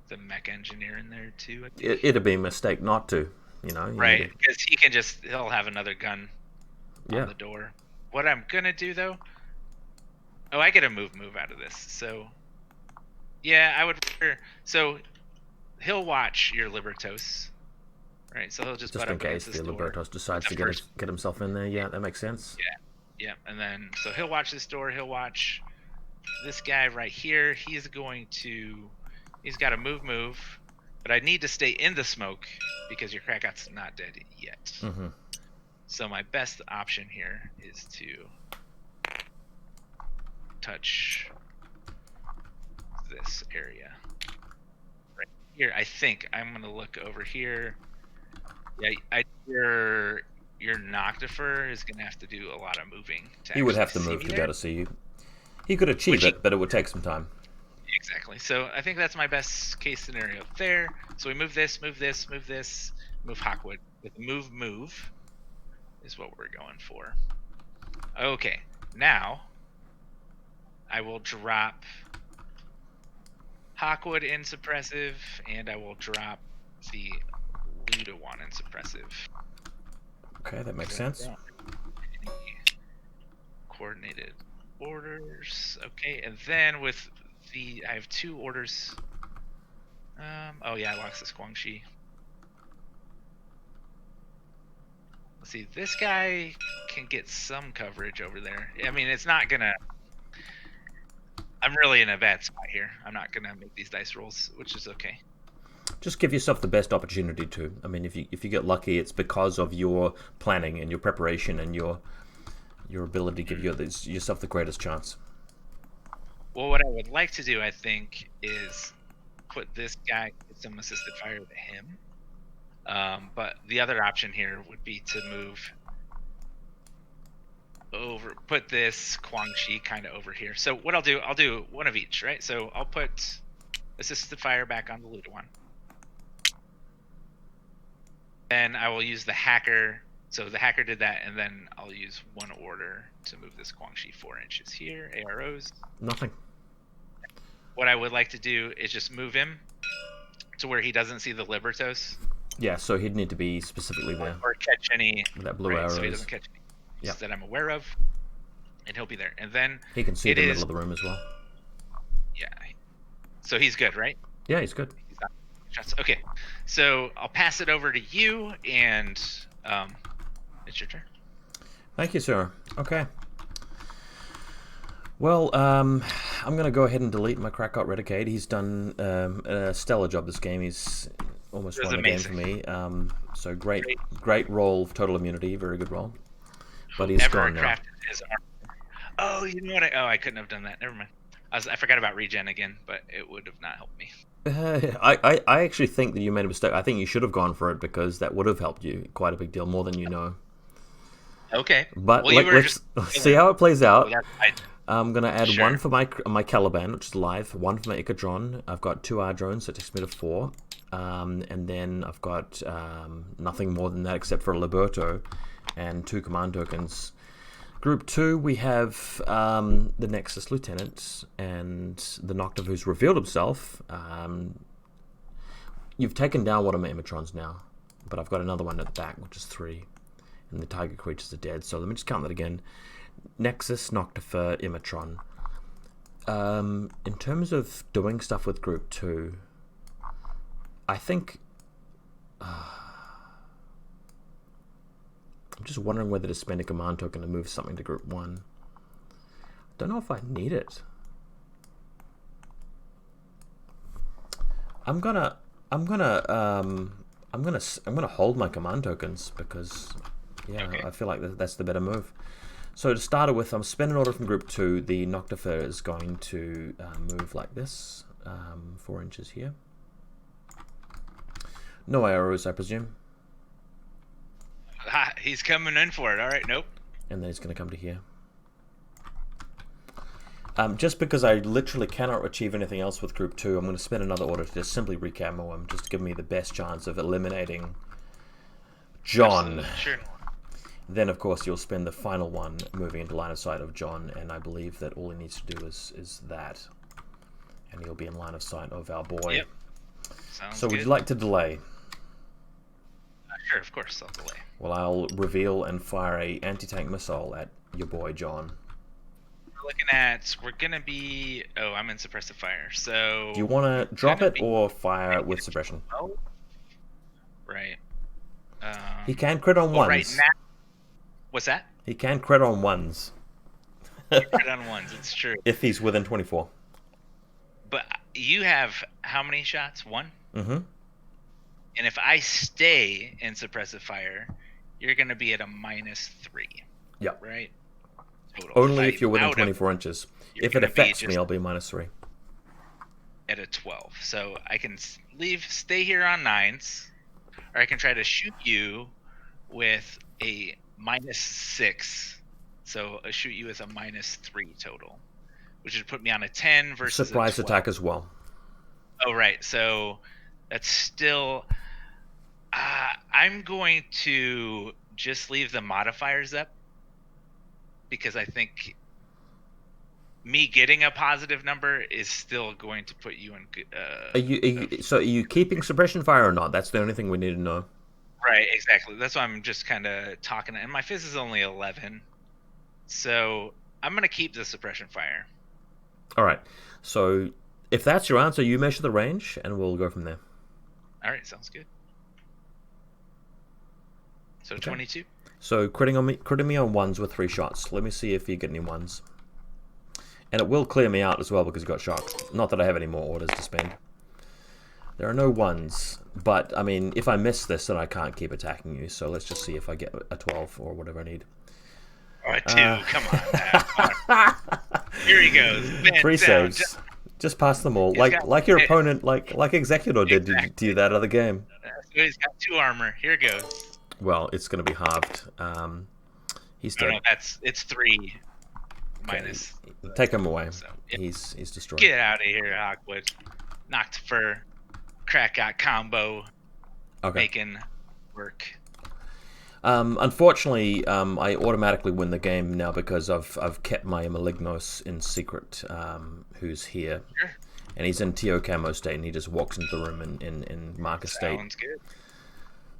the mech engineer in there too. It'd be a mistake not to, you know. Right, because he'll have another gun on the door. What I'm gonna do though. Oh, I get a move out of this. So, yeah, I would. So, he'll watch your Libertos, right? So he'll just in case the Libertos decides to get himself in there. Yeah, that makes sense. Yeah. And then so he'll watch this door. He'll watch this guy right here. He's got a move, but I need to stay in the smoke because your Krakat's not dead yet. Mm-hmm. So my best option here is to touch this area right here. I think I'm gonna look over here. Yeah, your Noctifer is gonna have to do a lot of moving. He would have to move to be able to see you. He could achieve it, but it would take some time. Exactly. So I think that's my best case scenario there. So we move this, move Hawkwood with move. is what we're going for. Okay, now I will drop Hawkwood in suppressive, and I will drop the Ludawan in suppressive. Okay, that makes sense. Coordinated orders. Okay, and then with I have 2 orders. Oh yeah, I lost this Guangxi. Let's see, this guy can get some coverage over there. I mean, it's not gonna. I'm really in a bad spot here. I'm not gonna make these dice rolls, which is okay. Just give yourself the best opportunity to. I mean, if you get lucky, it's because of your planning and your preparation and your ability to give yourself the greatest chance. Well, what I would like to do, I think, is put this guy, get some assisted fire to him. But the other option here would be to move over, put this Guangxi kind of over here. So what I'll do one of each, right? So I'll put assisted fire back on the Ludawan. Then I will use the hacker. So the hacker did that, and then I'll use 1 order to move this Guangxi 4 inches here. AROs. Nothing. What I would like to do is just move him to where he doesn't see the Libertos. Yeah, so he'd need to be specifically there. Or catch any. With that blue arrow. So he doesn't catch any that I'm aware of. And he'll be there. And then he can see the middle of the room as well. Yeah. So he's good, right? Yeah, he's good. He's not shots. Okay. So I'll pass it over to you, and it's your turn. Thank you, sir. Okay. Well, I'm going to go ahead and delete my Krakot Redicate. He's done a stellar job this game. He's almost won the game for me. So great roll of total immunity. Very good roll. But he's gone now. Oh, you know what? I couldn't have done that. Never mind. I forgot about regen again, but it would have not helped me. I actually think that you made a mistake. I think you should have gone for it because that would have helped you quite a big deal, more than you know. Okay. But let's see how it plays out. I'm going to add 1 for my Caliban, which is live, 1 for my Icadron. I've got 2 R drones, so it takes me to 4. And then I've got nothing more than that except for a Liberto and 2 command tokens. Group 2, we have the Nexus Lieutenant and the Noctiv who's revealed himself. You've taken down one of my Imatrons now, but I've got another one at the back, which is 3. And the Tiger creatures are dead, so let me just count that again. Nexus, Noctifer, Imatron. In terms of doing stuff with Group 2, I think... I'm just wondering whether to spend a command token to move something to Group 1. Don't know if I need it. I'm gonna hold my command tokens because I feel like that's the better move. So to start with, I'm spending an order from Group 2. The Noctifer is going to move like this, 4 inches here. No arrows, I presume. He's coming in for it. All right, nope. And then he's going to come to here. Just because I literally cannot achieve anything else with Group 2, I'm going to spend another order to just simply recamo him, just to give me the best chance of eliminating John. Absolutely. Sure. Then, of course, you'll spend the final one moving into line of sight of John, and I believe that all he needs to do is that. And he'll be in line of sight of our boy. Yep. Sounds so good. would you like to delay? Sure, of course, I'll delay. Well, I'll reveal and fire a anti-tank missile at your boy, John. We're going to be... Oh, I'm in suppressive fire, so... Do you want to drop it or fire with suppression? Right. He can crit on ones. Right now... What's that? He can crit on ones. Crit on ones, it's true. If he's within 24. But you have how many shots? 1? Mm-hmm. And if I stay in suppressive fire, you're going to be at a -3. Yep. Right? Total. Only if you're within 24 inches. If it affects me, I'll be -3. At a 12. So I can stay here on 9s, or I can try to shoot you with a -6. So I shoot you with a -3 total, which would put me on a 10 versus surprise a 12. attack as well. Oh, right. So that's still... I'm going to just leave the modifiers up, because I think me getting a positive number is still going to put you in So are you keeping suppression fire or not? That's the only thing we need to know. right, exactly. That's why I'm just kind of talking, and my fizz is only 11, so I'm gonna keep the suppression fire. All right. So if that's your answer, you measure the range, and we'll go from there. All right, sounds good. So Okay. 22. So critting me on ones with 3 shots. Let me see if you get any ones. And it will clear me out as well because you got shot. Not that I have any more orders to spend. There are no ones, but I mean, if I miss this, then I can't keep attacking you. So let's just see if I get a 12 or whatever I need. All right, 2. Come on. Here he goes. Man 3 down. saves. Just pass them all, He's got like your it. opponent, like Executor did to you that other game. So he's got 2 armor. Here goes. Well, it's going to be halved. He's dead. No, it's 3 minus. Take him away. So, yeah. He's destroyed. Get out of here, Hawkwood. Knocked fur. Crack out combo. Okay. Making work. Unfortunately, I automatically win the game now because I've kept my Malignos in secret, who's here. Sure. And he's in TO camo state, and he just walks into the room in Marcus state. Sounds good.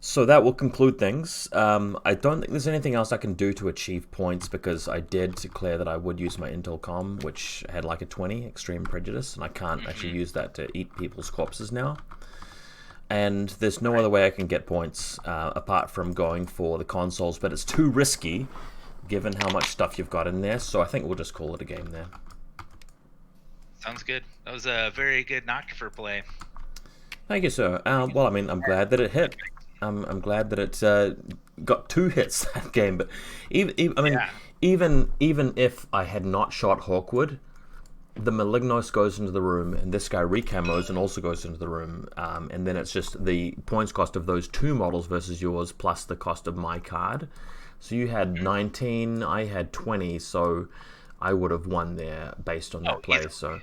So that will conclude things. I don't think there's anything else I can do to achieve points because I did declare that I would use my Intel Com, which had like a 20 extreme prejudice, and I can't actually use that to eat people's corpses now. And there's no other way I can get points apart from going for the consoles, but it's too risky given how much stuff you've got in there, so I think we'll just call it a game there. Sounds good. That was a very good Noctifer play. Thank you, sir. Well, I mean, I'm glad that it hit. I'm glad that it got 2 hits that game, but even if I had not shot Hawkwood, the Malignos goes into the room, and this guy recamos and also goes into the room, and then it's just the points cost of those 2 models versus yours plus the cost of my card. So you had 19, I had 20, so I would have won there based on that play. So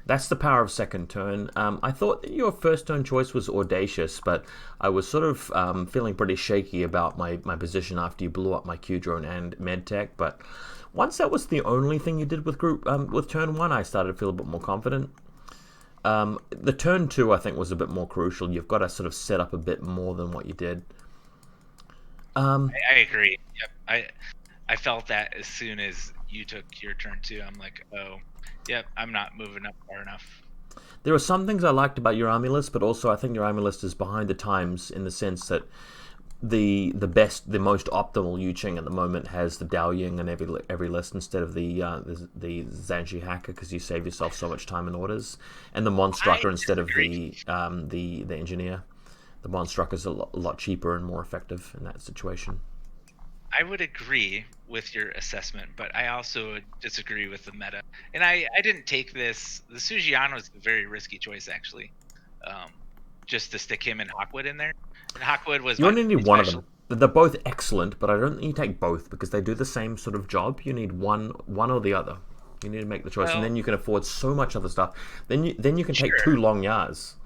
that's the power of second turn. I thought that your first turn choice was audacious, but I was sort of feeling pretty shaky about my position after you blew up my Q drone and medtech, but once that was the only thing you did with with turn 1, I started to feel a bit more confident. The turn 2, I think, was a bit more crucial. You've got to sort of set up a bit more than what you did. I agree. Yep. I felt that as soon as you took your turn 2. I'm like, oh, yep, I'm not moving up far enough. There are some things I liked about your army list, but also I think your army list is behind the times in the sense that the most optimal Yuching at the moment has the Dao Ying in every list instead of the Zhanji Hacker, because you save yourself so much time in orders, and the Monstrucker instead of the Engineer. The Monstrucker is a lot cheaper and more effective in that situation. I would agree with your assessment, but I also disagree with the meta. And I didn't take this. The Sujian was a very risky choice, actually, just to stick him and Hawkwood in there. And Hawkwood was. You only need one of them. They're both excellent, but I don't think you take both because they do the same sort of job. You need one or the other. You need to make the choice, and then you can afford so much other stuff. Then you can take 2 long yards.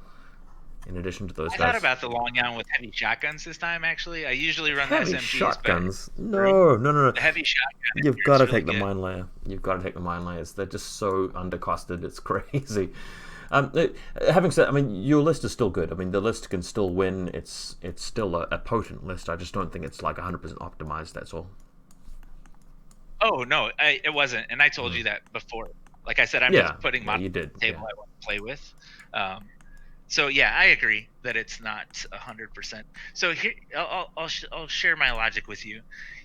In addition to those guys. I thought about the long yarn with heavy shotguns this time, actually. I usually run the SMGs. Heavy shotguns? No. The heavy shotgun. You've got to take the mine layer. You've got to take the mine layers. They're just so undercosted. It's crazy. Having said, I mean, your list is still good. I mean, the list can still win. It's still a potent list. I just don't think it's like 100% optimized, that's all. Oh, no, it wasn't. And I told you that before. Like I said, I'm just putting my table I want to play with. So yeah, I agree that it's not 100%. So here, I'll share my logic with you.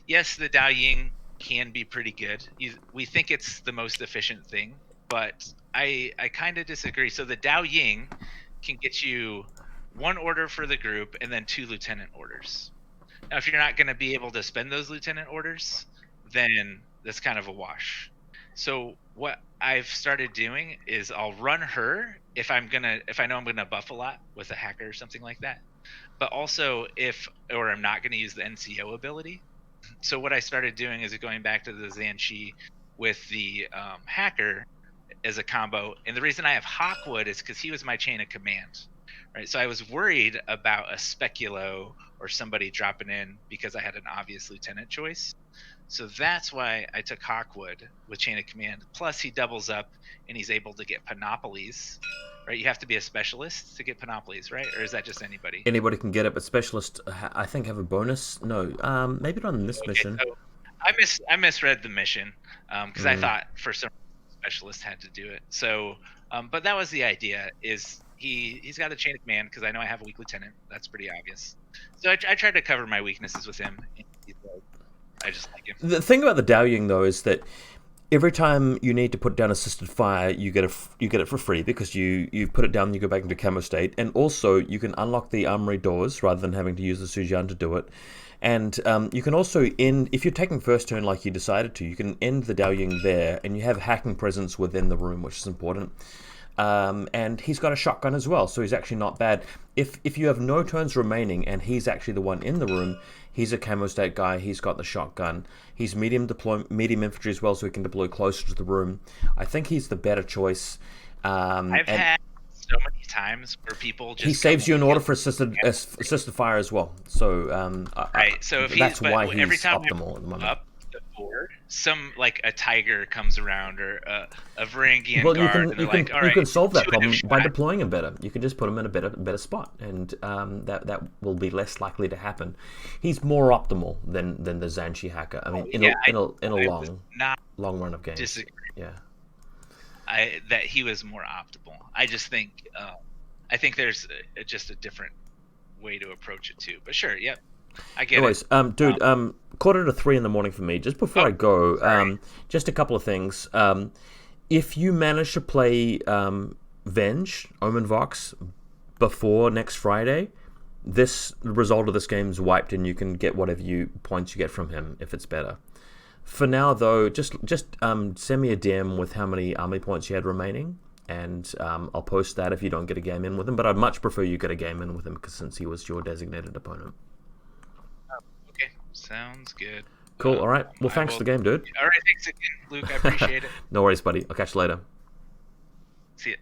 Yes, the Dao Ying can be pretty good. We think it's the most efficient thing, but I kind of disagree. So the Dao Ying can get you 1 order for the group and then 2 lieutenant orders. Now, if you're not going to be able to spend those lieutenant orders, then that's kind of a wash. So what I've started doing is I'll run her if I know I'm gonna buff a lot with a hacker or something like that. But also I'm not gonna use the NCO ability. So what I started doing is going back to the Zhanji with the hacker as a combo. And the reason I have Hawkwood is because he was my chain of command. right? So I was worried about a speculo or somebody dropping in because I had an obvious lieutenant choice. So that's why I took Hawkwood with Chain of Command. Plus, he doubles up and he's able to get Panoplies, right? You have to be a specialist to get Panoplies, right? Or is that just anybody? Anybody can get it, but specialist, I think, have a bonus. No, maybe not in this Okay, mission. so I misread the mission because I thought for some reason specialist had to do it. So, but that was the idea. Is he's got a Chain of Command because I know I have a weak lieutenant. That's pretty obvious. So I tried to cover my weaknesses with him. And he's like, I just like him. The thing about the dallying, though, is that every time you need to put down assisted fire, you get it for free because you put it down, you go back into camo state, and also you can unlock the armory doors rather than having to use the Sujian to do it. And you can also end, if you're taking first turn like you decided to, you can end the dallying there, and you have hacking presence within the room, which is important. And he's got a shotgun as well, so he's actually not bad. If you have no turns remaining and he's actually the one in the room, he's a camo state guy, he's got the shotgun. He's medium infantry as well, so he can deploy closer to the room. I think he's the better choice. I've had so many times where people just he saves you an order for assisted fire as well. So right. So if that's why he's every time optimal at the moment. Up the board, some like a tiger comes around or a Varangian well, guard. You can solve that problem by deploying him better. You can just put him in a better spot, and that will be less likely to happen. He's more optimal than the Zanchi hacker. I mean, in a long run of games. Disagree. Yeah. That he was more optimal. I just think there's just a different way to approach it too. But sure, yep, I get it. Dude, 2:45 in the morning for me. Just before I go, just a couple of things. If you manage to play Venge, Omen Vox, before next Friday, the result of this game is wiped, and you can get whatever points you get from him if it's better. For now, though, just send me a DM with how many army points you had remaining, and I'll post that if you don't get a game in with him. But I'd much prefer you get a game in with him since he was your designated opponent. Okay, sounds good. Cool. All right. Well, thanks for the game, dude. All right, thanks again, Luke. I appreciate it. No worries, buddy. I'll catch you later. See ya.